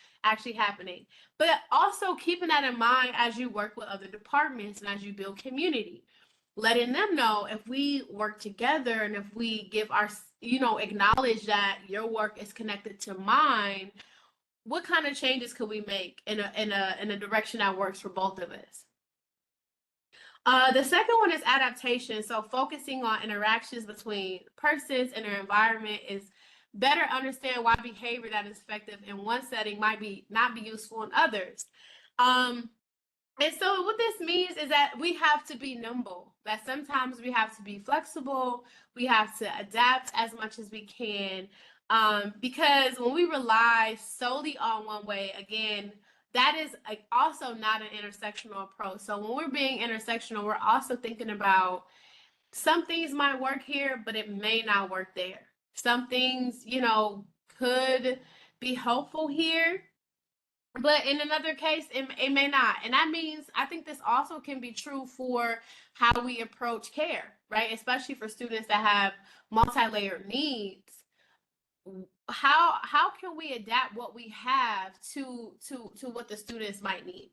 happening? But also keeping that in mind as you work with other departments and as you build community, letting them know if we work together and if we give our, acknowledge that your work is connected to mine, what kind of changes could we make in a direction that works for both of us? The second one is adaptation. So focusing on interactions between persons and their environment is better understand why behavior that is effective in one setting might not be useful in others. And so what this means is that we have to be nimble, that sometimes we have to be flexible, we have to adapt as much as we can, because when we rely solely on one way, again, that is also not an intersectional approach. So when we're being intersectional, we're also thinking about some things might work here, but it may not work there. Some things, could be helpful here, but in another case, it may not. And that means, I think this also can be true for how we approach care, right? Especially for students that have multi-layered needs. How can we adapt what we have to what the students might need?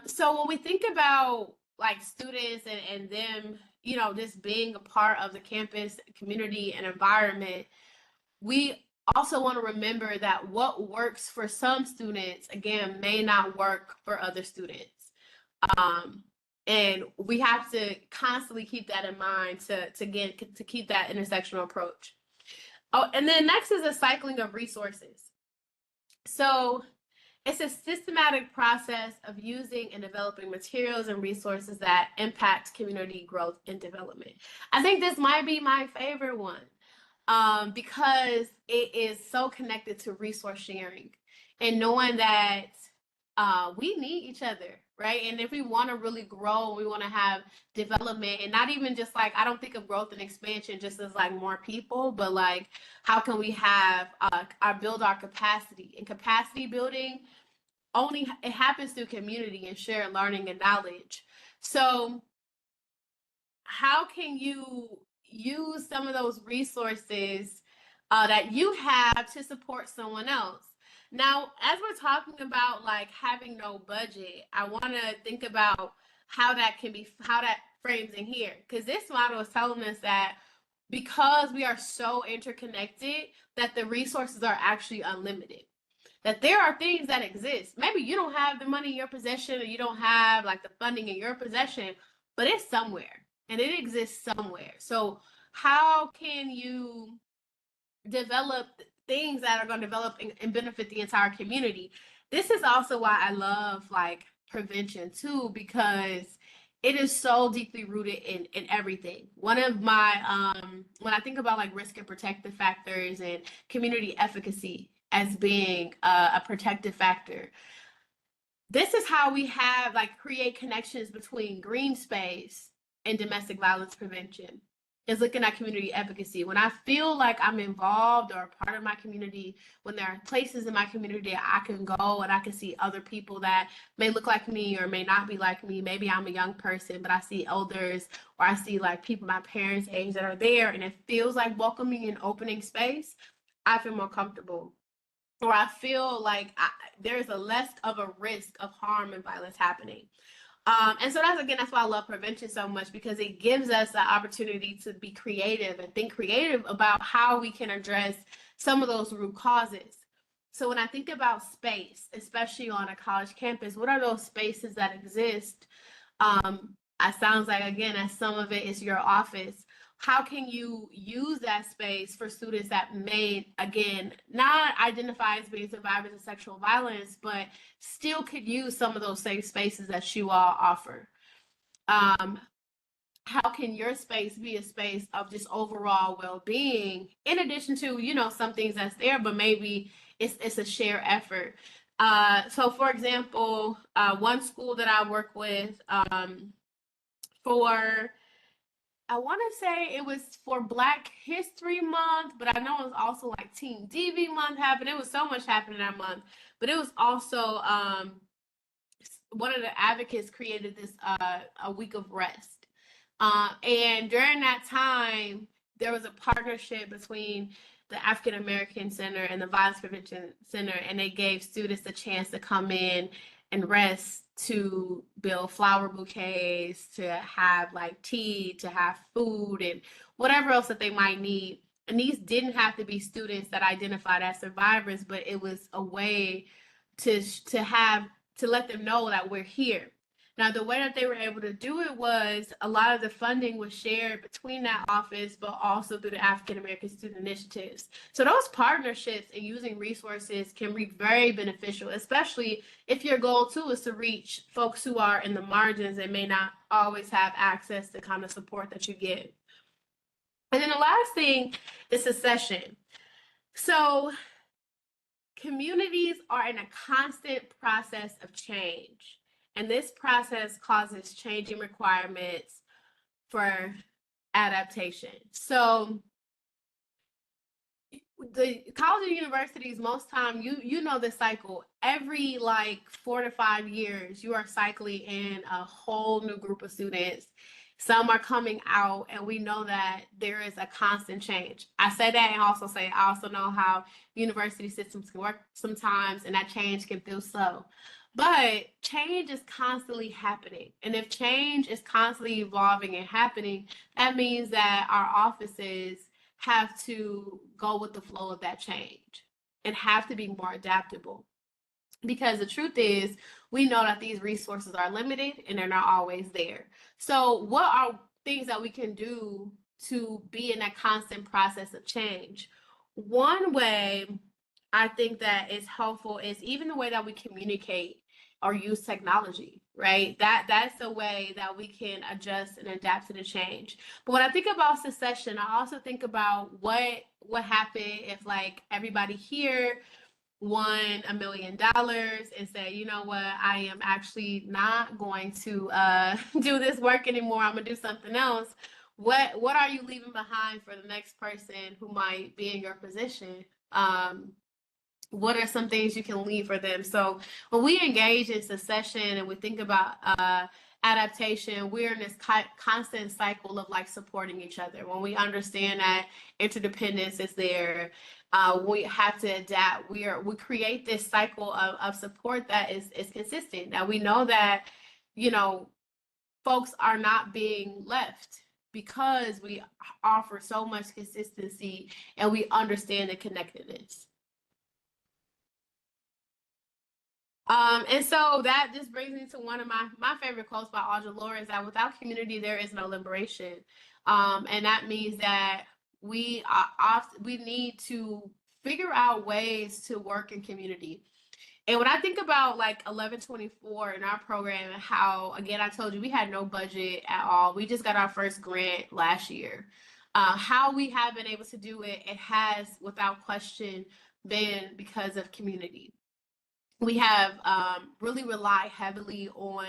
So when we think about like students and them, just being a part of the campus community and environment, we also want to remember that what works for some students, again, may not work for other students. And we have to constantly keep that in mind to keep that intersectional approach. Oh, and then next is a cycling of resources. So it's a systematic process of using and developing materials and resources that impact community growth and development. I think this might be my favorite one, because it is so connected to resource sharing and knowing that we need each other, right? And if we want to really grow, we want to have development, and not even just like, I don't think of growth and expansion just as like more people, but like how can we have build our capacity, and capacity building only it happens through community and shared learning and knowledge. So how can you use some of those resources that you have to support someone else? Now, as we're talking about like having no budget, I want to think about how that can be, how that frames in here, because this model is telling us that because we are so interconnected, that the resources are actually unlimited, that there are things that exist. Maybe you don't have the money in your possession, or you don't have like the funding in your possession, but it's somewhere and it exists somewhere. So how can you develop things that are going to develop and benefit the entire community? This is also why I love like prevention too, because it is so deeply rooted in everything. One of my when I think about like risk and protective factors and community efficacy as being a protective factor, this is how we have like create connections between green space and domestic violence prevention, is looking at community advocacy. When I feel like I'm involved or a part of my community, when there are places in my community that I can go and I can see other people that may look like me or may not be like me. Maybe I'm a young person, but I see elders, or I see like people my parents' age that are there, and it feels like welcoming and opening space. I feel more comfortable, or I feel like there's a less of a risk of harm and violence happening. And so that's why I love prevention so much, because it gives us the opportunity to be creative and think creative about how we can address some of those root causes. So when I think about space, especially on a college campus, what are those spaces that exist? It sounds like, again, as some of it is your office. How can you use that space for students that may, again, not identify as being survivors of sexual violence, but still could use some of those safe spaces that you all offer? How can your space be a space of just overall well-being, in addition to, you know, some things that's there, but maybe it's a shared effort? So for example, one school that I work with, for, I want to say it was for Black History Month, but I know it was also like Teen DV Month happened. It was so much happening that month, but it was also one of the advocates created this a week of rest, and during that time there was a partnership between the African American Center and the Violence Prevention Center, and they gave students the chance to come in and rest, to build flower bouquets, to have like tea, to have food, and whatever else that they might need. And these didn't have to be students that identified as survivors, but it was a way to have, to let them know that we're here. Now, the way that they were able to do it was a lot of the funding was shared between that office, but also through the African American Student Initiatives. So those partnerships and using resources can be very beneficial, especially if your goal too is to reach folks who are in the margins and may not always have access to kind of support that you get. And then the last thing is succession. So communities are in a constant process of change, and this process causes changing requirements for adaptation. So the college and universities, most time, you know the cycle. Every like 4 to 5 years, you are cycling in a whole new group of students. Some are coming out, and we know that there is a constant change. I say that and also say I also know how university systems can work sometimes, and that change can feel slow. But change is constantly happening. And if change is constantly evolving and happening, that means that our offices have to go with the flow of that change and have to be more adaptable. Because the truth is, we know that these resources are limited and they're not always there. So, what are things that we can do to be in that constant process of change? One way I think that is helpful is even the way that we communicate or use technology, right? That's the way that we can adjust and adapt to the change. But when I think about succession, I also think about what happened if like everybody here won $1 million and say, you know what, I am actually not going to do this work anymore. I'm gonna do something else. What are you leaving behind for the next person who might be in your position? What are some things you can leave for them? So when we engage in succession and we think about adaptation, we're in this constant cycle of like supporting each other. When we understand that interdependence is there, we have to adapt. We create this cycle of support that is consistent. Now we know that, you know, folks are not being left because we offer so much consistency and we understand the connectedness. And so that just brings me to one of my favorite quotes by Audre Lorde is that without community, there is no liberation. And that means that we need to figure out ways to work in community. And when I think about like 1124 in our program and how, again, I told you we had no budget at all. We just got our first grant last year. How we have been able to do it, it has without question been because of community. We have really relied heavily on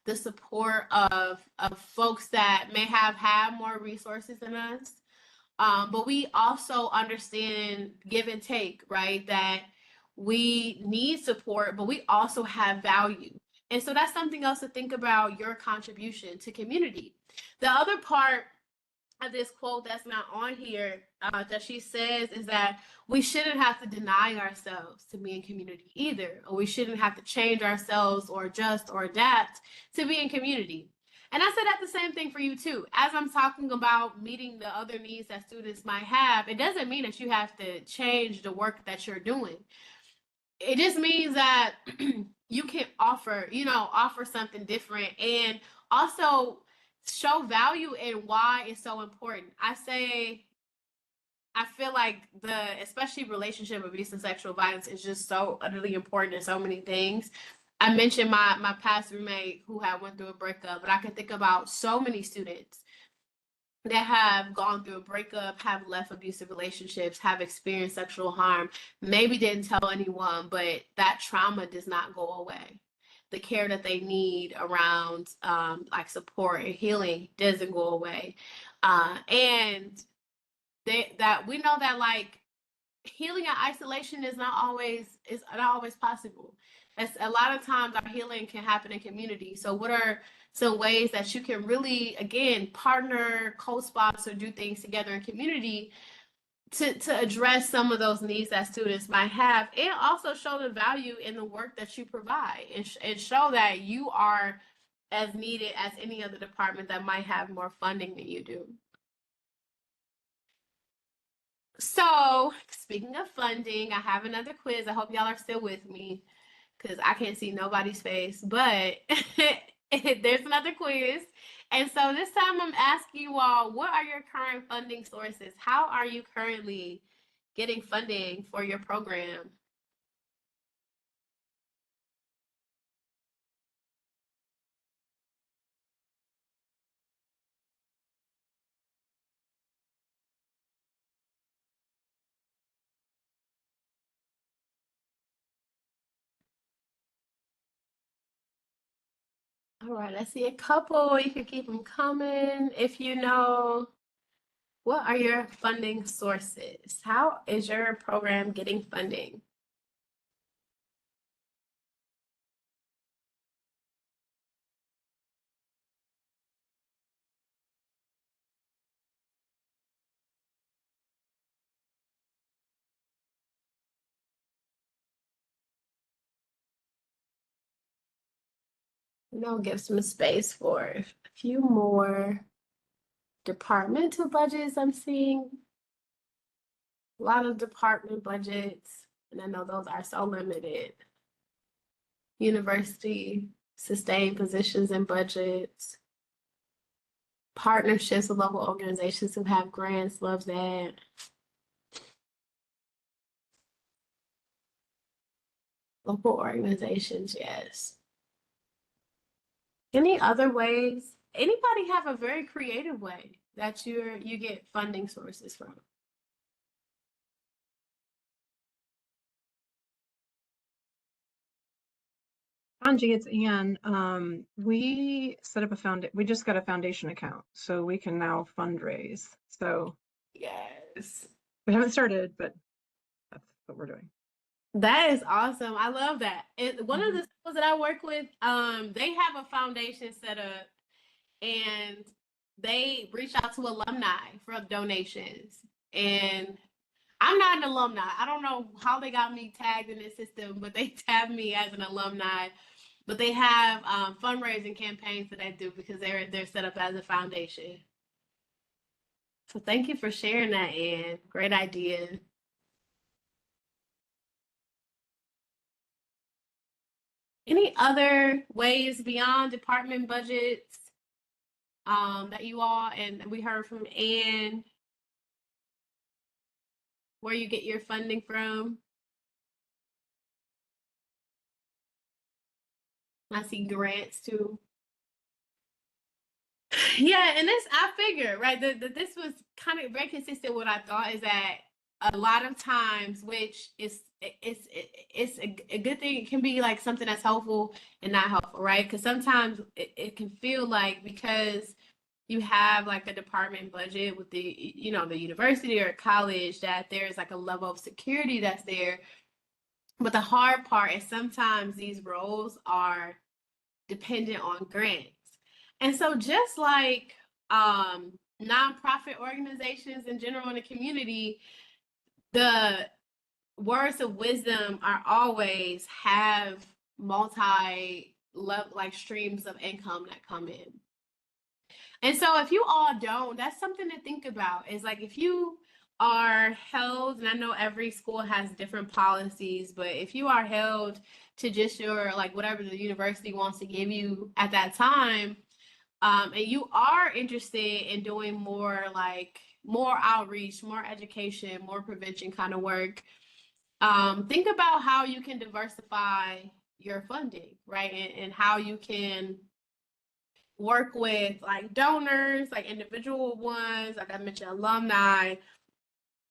the support of folks that may have had more resources than us. But we also understand give and take, right? That we need support, but we also have value. And so that's something else to think about your contribution to community. The other part of this quote that's not on here that she says is that we shouldn't have to deny ourselves to be in community either, or we shouldn't have to change ourselves or adjust or adapt to be in community. And I said that the same thing for you too. As I'm talking about meeting the other needs that students might have, it doesn't mean that you have to change the work that you're doing. It just means that you can offer something different and also show value in why it's so important. I feel like especially relationship abuse and sexual violence is just so utterly important in so many things. I mentioned my past roommate who had went through a breakup, but I can think about so many students that have gone through a breakup, have left abusive relationships, have experienced sexual harm, maybe didn't tell anyone, but that trauma does not go away. The care that they need around like support and healing doesn't go away. And that we know that like healing in isolation is not always possible. As a lot of times our healing can happen in community. So what are some ways that you can really, again, partner, co-sponsor, do things together in community to address some of those needs that students might have, and also show the value in the work that you provide and show that you are as needed as any other department that might have more funding than you do. So, speaking of funding, I have another quiz. I hope y'all are still with me because I can't see nobody's face, but there's another quiz. And so this time I'm asking you all, what are your current funding sources? How are you currently getting funding for your program? All right, let's see a couple. You can keep them coming if you know. What are your funding sources? How is your program getting funding? Give some space for a few more departmental budgets I'm seeing. A lot of department budgets, and I know those are so limited. University sustained positions and budgets. Partnerships with local organizations who have grants, love that. Local organizations, yes. Any other ways? Anybody have a very creative way that you get funding sources from? Angie, it's Ann. We set up we just got a foundation account, so we can now fundraise. So Yes. we haven't started, but that's what we're doing. That is awesome. I love that. One of Mhm. the schools that I work with, they have a foundation set up and they reach out to alumni for donations. And I'm not an alumni. I don't know how they got me tagged in the system, but they tabbed me as an alumni. But they have fundraising campaigns that they do because they're set up as a foundation. So thank you for sharing that, Ann. Great idea. Any other ways beyond department budgets that you all, and we heard from Ann, where you get your funding from? I see grants too. Yeah, and this I figure, right, that this was kind of very consistent with what I thought is that a lot of times, which is it's a good thing, it can be like something that's helpful and not helpful, right? Because sometimes it can feel like because you have like a department budget with the university or college that there's like a level of security that's there. But the hard part is sometimes these roles are dependent on grants. And so just like nonprofit organizations in general in the community, the words of wisdom are always have multi level like streams of income that come in. And so if you all don't, that's something to think about. Is like if you are held, and I know every school has different policies, but if you are held to just your like whatever the university wants to give you at that time, and you are interested in doing more like more outreach, more education, more prevention kind of work, think about how you can diversify your funding, right? And how you can work with like donors, like individual ones, like I mentioned, alumni,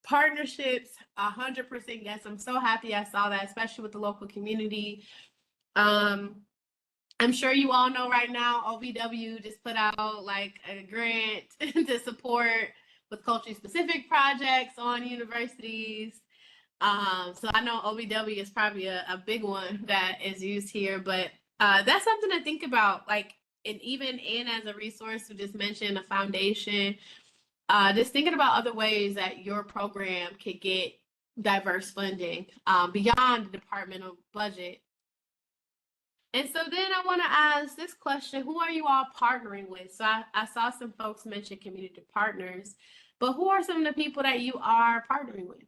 partnerships, 100% yes. I'm so happy I saw that, especially with the local community. Um, I'm sure you all know right now, OVW just put out like a grant to support with culturally specific projects on universities. So I know OVW is probably a big one that is used here, but that's something to think about. Like, and even in as a resource, we just mentioned a foundation. Just thinking about other ways that your program could get diverse funding beyond the departmental budget. And so then I want to ask this question, who are you all partnering with? So I saw some folks mention community partners, but who are some of the people that you are partnering with?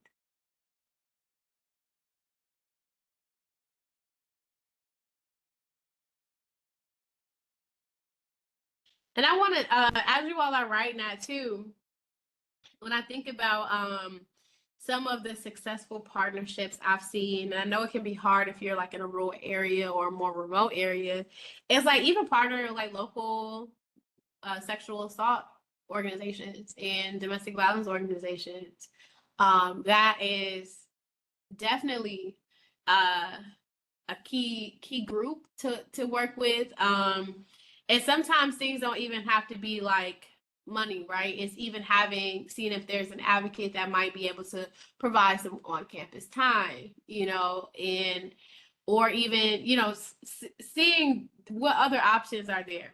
And I want to, as you all are writing that too, when I think about some of the successful partnerships I've seen, and I know it can be hard if you're like in a rural area or a more remote area, it's like even partnering with like local sexual assault organizations and domestic violence organizations. That is definitely uh, a key group to work with. And sometimes things don't even have to be like money, right? It's even seeing if there's an advocate that might be able to provide some on-campus time, and or even seeing what other options are there.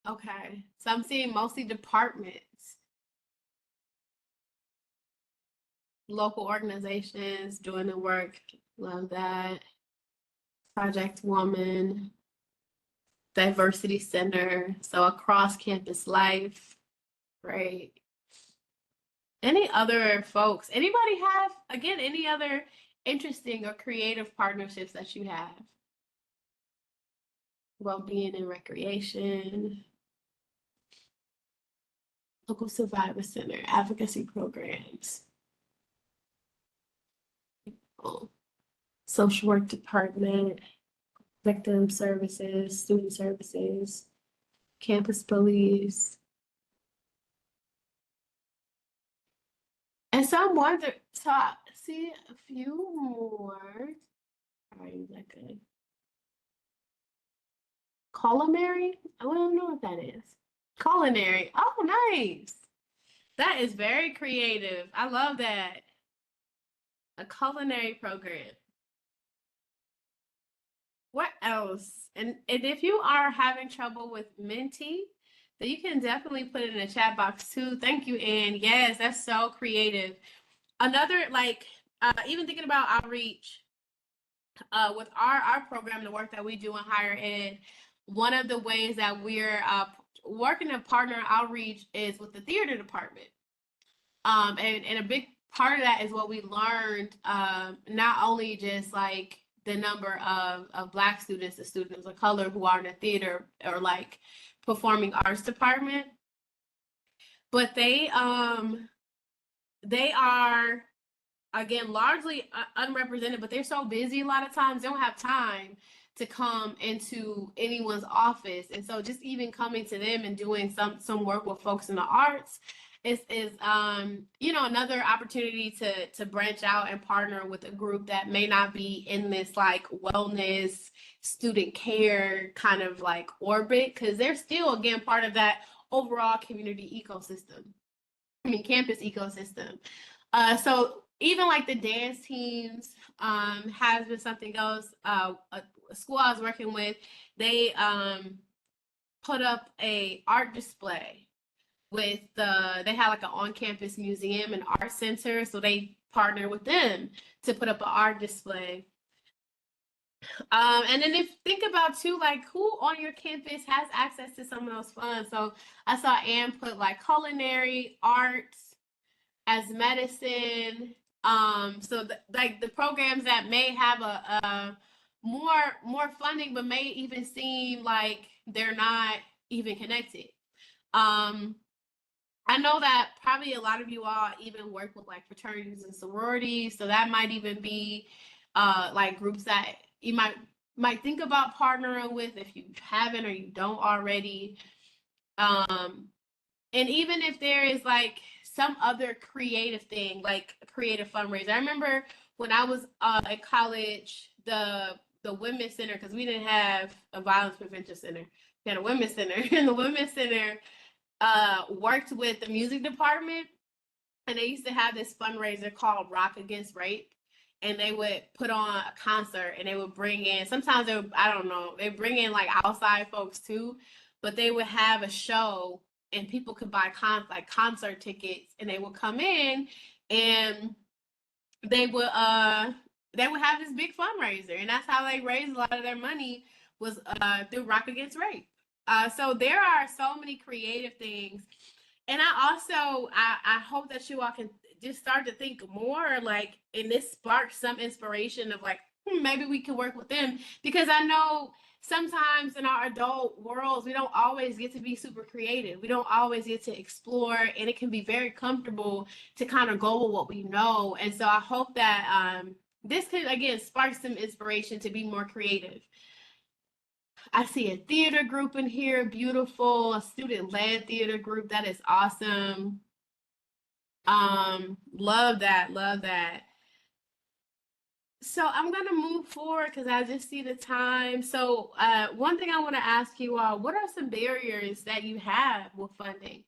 Okay, so I'm seeing mostly departments, local organizations doing the work. Love that. Project Woman, Diversity Center, so across campus life. Great. Any other folks? Anybody have, again, any other interesting or creative partnerships that you have? Well-being and recreation, local survivor center, advocacy programs, oh, social work department, victim services, student services, campus police. And so I'm wondering, so I see a few more. I'll use that good. Culinary? I don't know what that is. Culinary. Oh, nice. That is very creative. I love that. A culinary program. What else? And if you are having trouble with Menti, then you can definitely put it in the chat box too. Thank you, Ann. Yes, that's so creative. Another like even thinking about outreach with our program, the work that we do in higher ed, one of the ways that we're working to partner outreach is with the theater department. And a big part of that is what we learned, not only just like the number of Black students, the students of color who are in the theater or like performing arts department, but they are again largely unrepresented, but they're so busy a lot of times they don't have time to come into anyone's office. And so just even coming to them and doing some work with folks in the arts is you know, another opportunity to branch out and partner with a group that may not be in this like wellness student care kind of like orbit, because they're still again part of that overall community ecosystem, I mean campus ecosystem. So even like the dance teams has been something else. A school I was working with, they put up a art display with they had like an on-campus museum and art center, so they partnered with them to put up an art display. And then if think about too, like who on your campus has access to some of those funds. So I saw Ann put like culinary, arts, as medicine. So like the programs that may have a more funding, but may even seem like they're not even connected. I know that probably a lot of you all even work with like fraternities and sororities, so that might even be like groups that you might think about partnering with if you haven't or you don't already. And even if there is like some other creative thing, like a creative fundraiser. I remember when I was at college, the women's center, because we didn't have a violence prevention center, we had a women's center, and the women's center worked with the music department, and they used to have this fundraiser called Rock Against Rape. And they would put on a concert and they would bring in, sometimes they would, I don't know, they bring in like outside folks too, but they would have a show and people could buy like concert tickets and they would come in and they would have this big fundraiser, and that's how they raised a lot of their money was through Rock Against Rape. So there are so many creative things. And I hope that you all can just start to think more like, and this sparks some inspiration of like, maybe we can work with them, because I know sometimes in our adult worlds, we don't always get to be super creative. We don't always get to explore, and it can be very comfortable to kind of go with what we know. And so I hope that this could, again, spark some inspiration to be more creative. I see a theater group in here, beautiful, a student-led theater group. That is awesome. Love that, love that. So I'm gonna move forward because I just see the time. So one thing I want to ask you all, what are some barriers that you have with funding?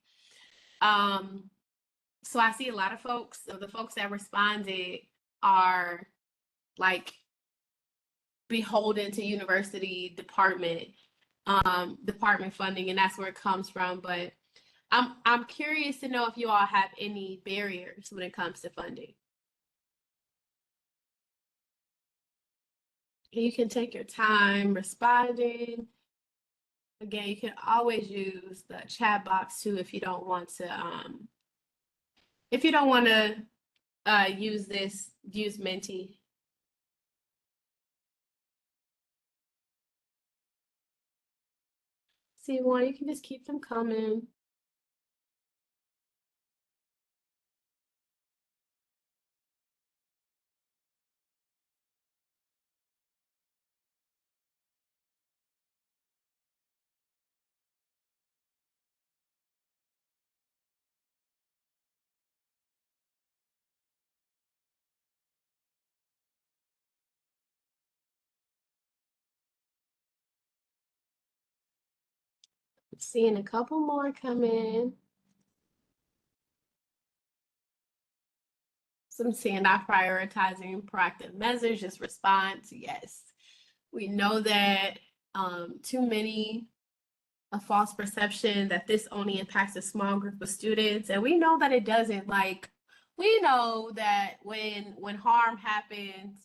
So I see a lot of folks, of the folks that responded are like beholden to university department funding, and that's where it comes from. But I'm curious to know if you all have any barriers when it comes to funding. You can take your time responding. Again, you can always use the chat box too if you don't want to use Menti. See one, you can just keep them coming. Seeing a couple more come in. So I'm seeing not prioritizing proactive measures, just response. Yes, we know that too many a false perception that this only impacts a small group of students, and we know that it doesn't. Like, we know that when harm happens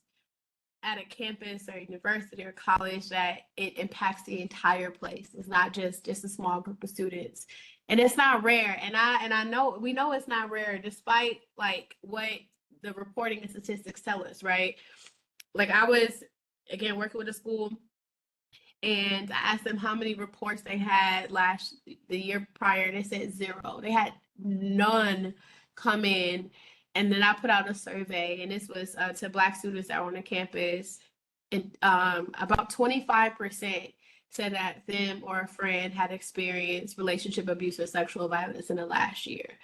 at a campus or university or college, that it impacts the entire place. It's not just a small group of students, and it's not rare. And I know we know it's not rare, despite like what the reporting and statistics tell us, right? Like, I was again working with a school, and I asked them how many reports they had the year prior, and they said 0. They had none come in. And then I put out a survey, and this was to Black students that were on the campus, and about 25% said that them or a friend had experienced relationship abuse or sexual violence in the last year.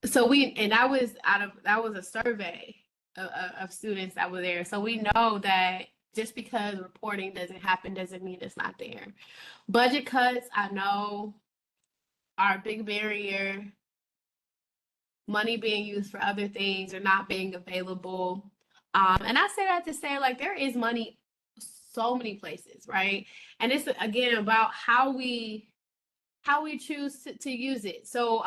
So that was a survey of students that were there. So we know that just because reporting doesn't happen doesn't mean it's not there. Budget cuts, I know, are a big barrier. Money being used for other things or not being available. And I say that to say, like, there is money so many places, right? And it's again about how we choose to use it. So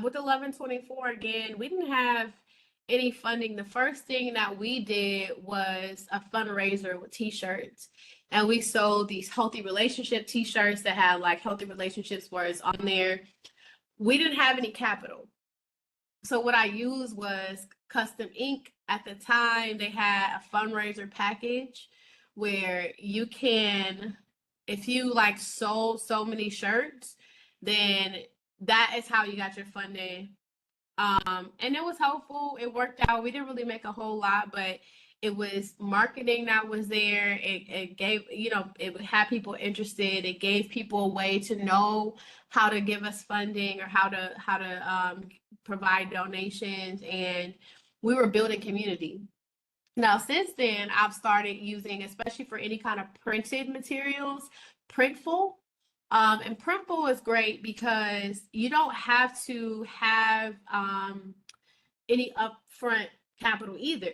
with 1124, again, we didn't have any funding. The first thing that we did was a fundraiser with t-shirts, and we sold these healthy relationship t-shirts that had like healthy relationships words on there. We didn't have any capital, so what I used was custom ink. At the time, they had a fundraiser package where you can, if you like sold so many shirts, then that is how you got your funding. And it was helpful. It worked out. We didn't really make a whole lot, but it was marketing that was there. It gave, it had people interested. It gave people a way to know how to give us funding or how to provide donations, and we were building community. Now, since then, I've started using, especially for any kind of printed materials, Printful. And Printful is great because you don't have to have any upfront capital either.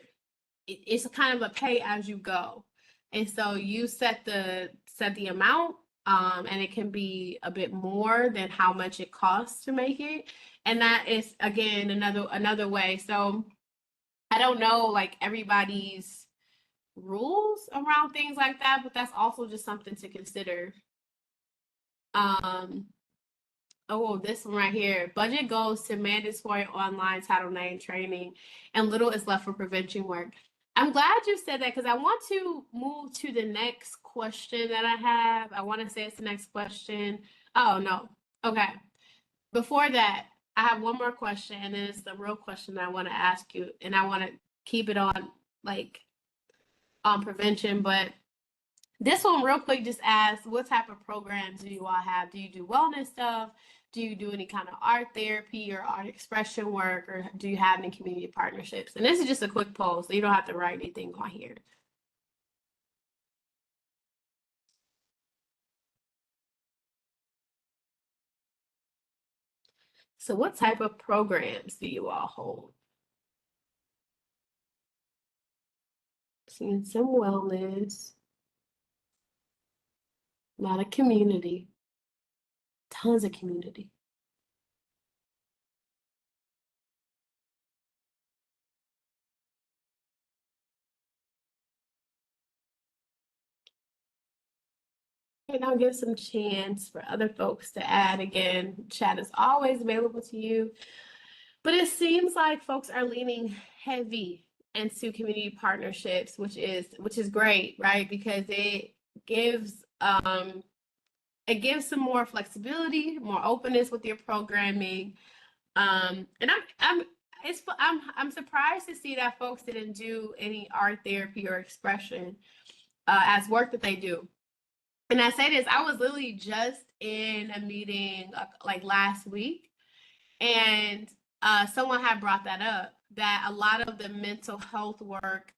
It's a kind of a pay as you go. And so you set the amount, and it can be a bit more than how much it costs to make it. And that is, again, another way. So I don't know like everybody's rules around things like that, but that's also just something to consider. Oh, this one right here. Budget goes to mandatory online Title IX training, and little is left for prevention work. I'm glad you said that because I want to move to the next question that I have. I want to say it's the next question. Oh, no. Okay. Before that, I have one more question, and then it's the real question that I want to ask you, and I want to keep it on like on prevention. But this one real quick just asks, what type of programs do you all have? Do you do wellness stuff? Do you do any kind of art therapy or art expression work, or do you have any community partnerships? And this is just a quick poll, so you don't have to write anything on here. So what type of programs do you all hold? Seeing some wellness, a lot of community, tons of community. And I'll give some chance for other folks to add. Again, chat is always available to you. But it seems like folks are leaning heavy into community partnerships, which is great, right? Because gives it gives some more flexibility, more openness with your programming. And I'm surprised to see that folks didn't do any art therapy or expression as work that they do. And I say this, I was literally just in a meeting like last week, and someone had brought that up, that a lot of the mental health work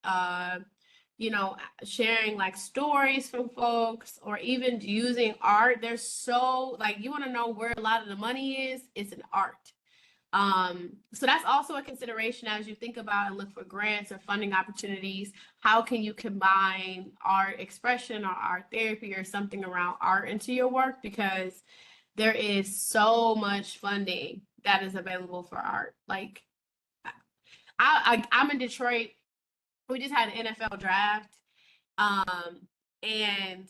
you know, sharing like stories from folks or even using art. There's so like, you want to know where a lot of the money is, it's in art. So that's also a consideration as you think about and look for grants or funding opportunities. How can you combine art expression or art therapy or something around art into your work? Because there is so much funding that is available for art. Like I'm in Detroit. We just had an NFL draft. And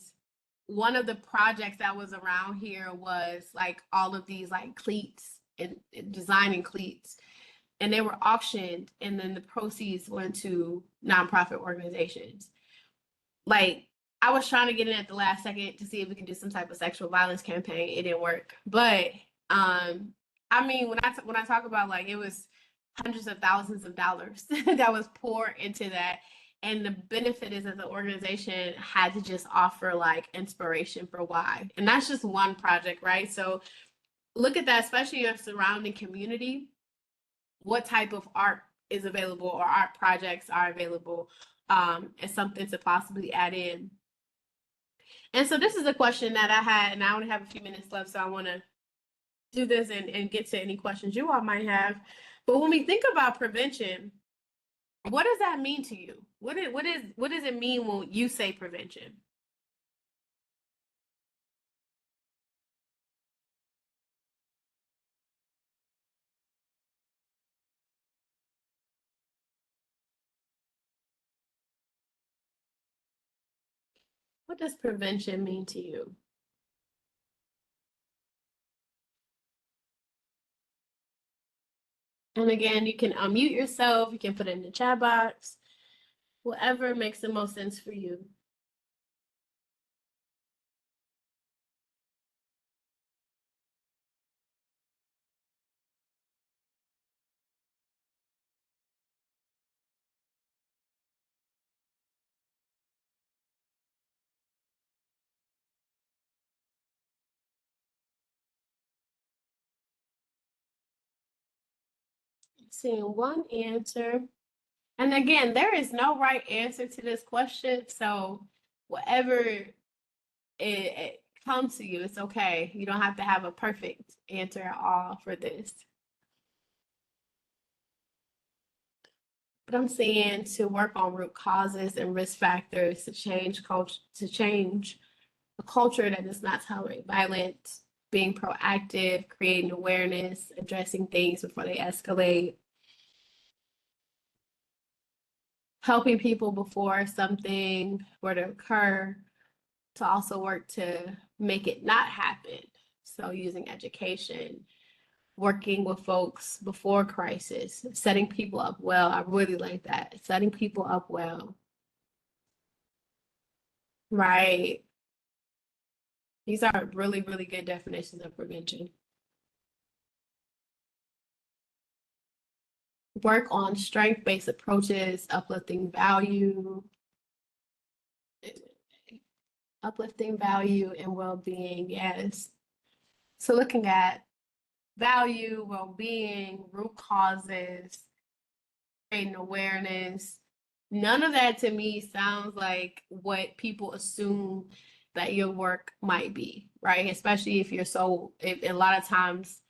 one of the projects that was around here was like all of these like cleats and designing cleats, and they were auctioned, and then the proceeds went to nonprofit organizations. Like I was trying to get in at the last second to see if we can do some type of sexual violence campaign. It didn't work, but I mean, when I talk about like it was hundreds of thousands of dollars that was poured into that. And the benefit is that the organization had to just offer like inspiration for why. And that's just one project, right? So look at that, especially your surrounding community. What type of art is available or art projects are available as something to possibly add in. And so this is a question that I had, and I only have a few minutes left, so I want to do this and get to any questions you all might have. But when we think about prevention, what does that mean to you? What does it mean when you say prevention? What does prevention mean to you? And again, you can unmute yourself, you can put it in the chat box, whatever makes the most sense for you. Seeing one answer. And again, there is no right answer to this question. So whatever it comes to you, it's okay. You don't have to have a perfect answer at all for this. But I'm saying to work on root causes and risk factors to change culture, to change a culture that does not tolerate violence, being proactive, creating awareness, addressing things before they escalate, helping people before something were to occur, to also work to make it not happen. So using education, working with folks before crisis, setting people up well. I really like that. Setting people up well. Right. These are really, really good definitions of prevention. Work on strength-based approaches, uplifting value and well-being. Yes. So looking at value, well-being, root causes, creating awareness. None of that to me sounds like what people assume that your work might be, right? Especially if if a lot of times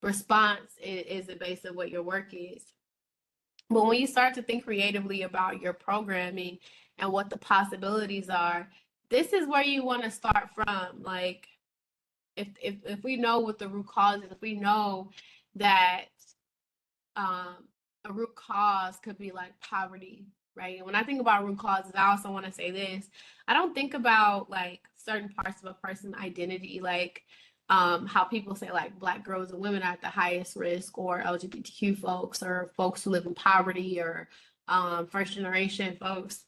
response is the base of what your work is. But when you start to think creatively about your programming and what the possibilities are, this is where you want to start from. Like, if we know what the root cause is, if we know that a root cause could be like poverty, right? And when I think about root causes, I also want to say this. I don't think about like certain parts of a person's identity, like how people say like Black girls and women are at the highest risk, or LGBTQ folks, or folks who live in poverty, or first generation folks.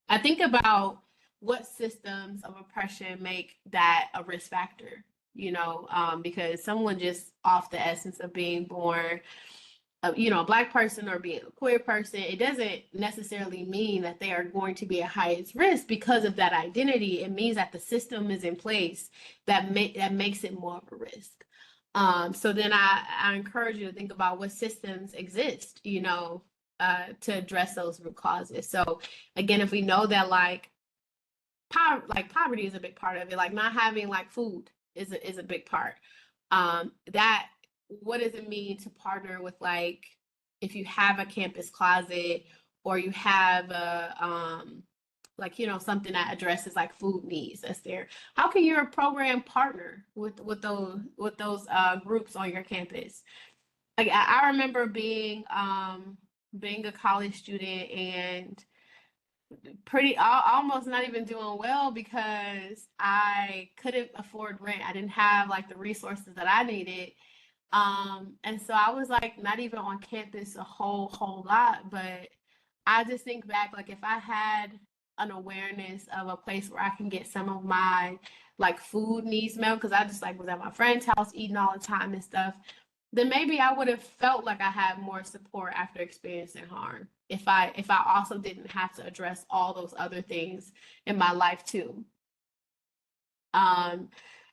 I think about what systems of oppression make that a risk factor, because someone just off the essence of being born a Black person or being a queer person, it doesn't necessarily mean that they are going to be at highest risk because of that identity. It means that the system is in place that makes it more of a risk. So then I encourage you to think about what systems exist, to address those root causes. So again, if we know that poverty is a big part of it, like not having like food is a big part. That what does it mean to partner with like if you have a campus closet or you have a like something that addresses like food needs that's there. How can your program partner with those groups on your campus? Like I remember being a college student and almost not even doing well because I couldn't afford rent. I didn't have like the resources that I needed. And so I was like not even on campus a whole lot, but I just think back like if I had an awareness of a place where I can get some of my like food needs met, because I just like was at my friend's house eating all the time and stuff, then maybe I would have felt like I had more support after experiencing harm if I also didn't have to address all those other things in my life too. Um,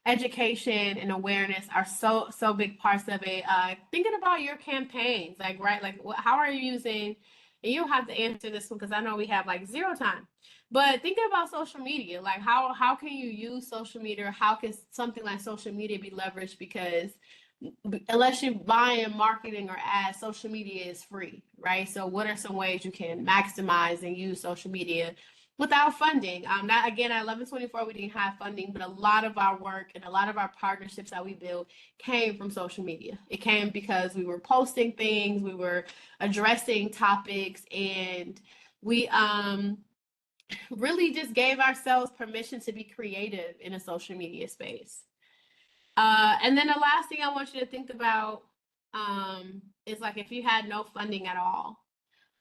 Education and awareness are so big parts of it. Thinking about your campaigns, like right, like how are you using? And you don't have to answer this one because I know we have like zero time. But thinking about social media, like how can you use social media? How can something like social media be leveraged? Because unless you're buying marketing or ads, social media is free, right? So what are some ways you can maximize and use social media without funding? Not again at 1124 we didn't have funding, but a lot of our work and a lot of our partnerships that we built came from social media. It came because we were posting things, we were addressing topics, and we really just gave ourselves permission to be creative in a social media space. And then the last thing I want you to think about is like if you had no funding at all,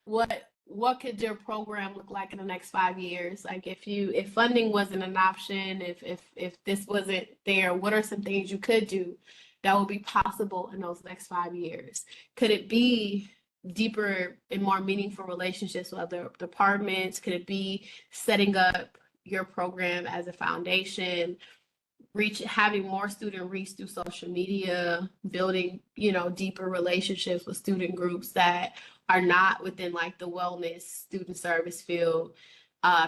what could your program look like in the next 5 years? Like if funding wasn't an option, if this wasn't there, what are some things you could do that would be possible in those next 5 years? Could it be deeper and more meaningful relationships with other departments? Could it be setting up your program as a foundation? Having more student reach through social media, building deeper relationships with student groups that are not within like the wellness student service field,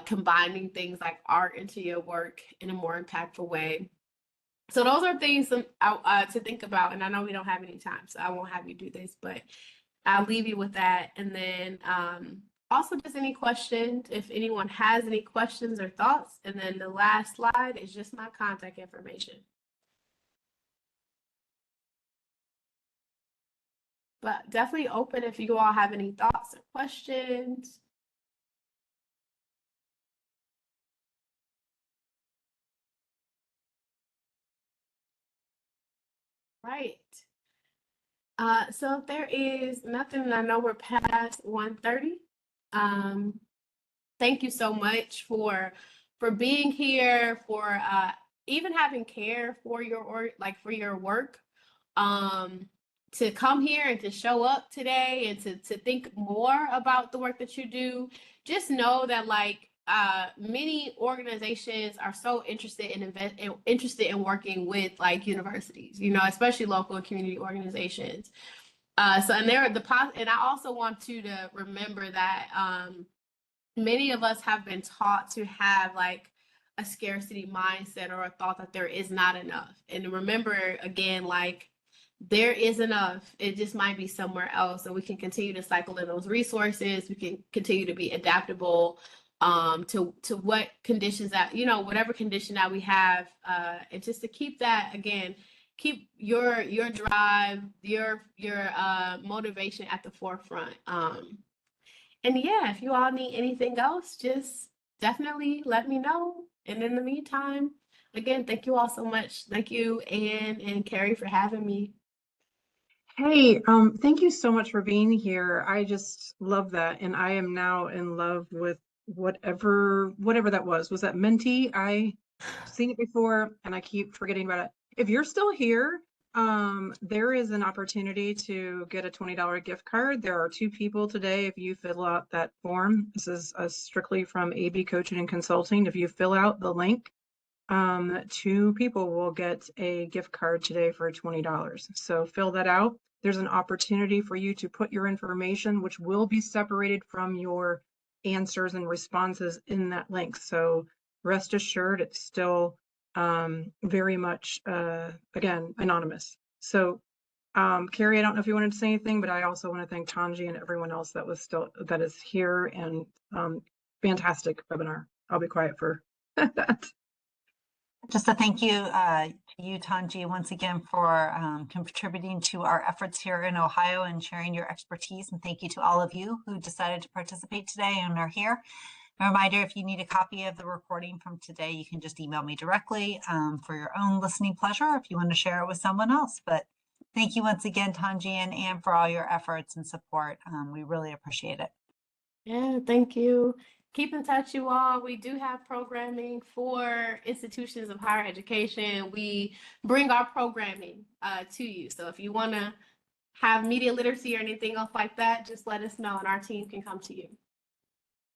combining things like art into your work in a more impactful way. So those are things to think about, and I know we don't have any time, so I won't have you do this, but I'll leave you with that. And then also just any questions, if anyone has any questions or thoughts. And then the last slide is just my contact information. But definitely open if you all have any thoughts or questions. Right. So if there is nothing, I know we're past 1:30. Thank you so much for being here, for even having care for your for your work. To come here and to show up today and to think more about the work that you do. Just know that like many organizations are so interested in working with like universities, especially local and community organizations. So and and I also want you to remember that many of us have been taught to have like a scarcity mindset or a thought that there is not enough. And remember again, like there is enough. It just might be somewhere else, and we can continue to cycle in those resources. We can continue to be adaptable to what conditions that whatever condition that we have, and just to keep that again, keep your drive, your motivation at the forefront. And yeah, if you all need anything else, just definitely let me know. And in the meantime, again, thank you all so much. Thank you, Anne and Carrie, for having me. Hey, thank you so much for being here. I just love that. And I am now in love with whatever that was. Was that Menti? I seen it before and I keep forgetting about it. If you're still here, there is an opportunity to get a $20 gift card. There are 2 people today. If you fill out that form, this is strictly from AB Coaching and Consulting. If you fill out the link, 2 people will get a gift card today for $20. So fill that out. there's an opportunity for you to put your information, which will be separated from your answers and responses in that link. So rest assured, it's still very much, again, anonymous. So Carrie, I don't know if you wanted to say anything, but I also want to thank Tanji and everyone else that is here, and fantastic webinar. I'll be quiet for that. Just a thank you to you, Tanji, once again for contributing to our efforts here in Ohio and sharing your expertise. And thank you to all of you who decided to participate today and are here. A reminder, if you need a copy of the recording from today, you can just email me directly for your own listening pleasure if you want to share it with someone else. But thank you once again, Tanji and Anne, for all your efforts and support. We really appreciate it. Yeah, thank you. Keep in touch, you all. We do have programming for institutions of higher education. We bring our programming to you. So if you want to have media literacy or anything else like that, just let us know and our team can come to you.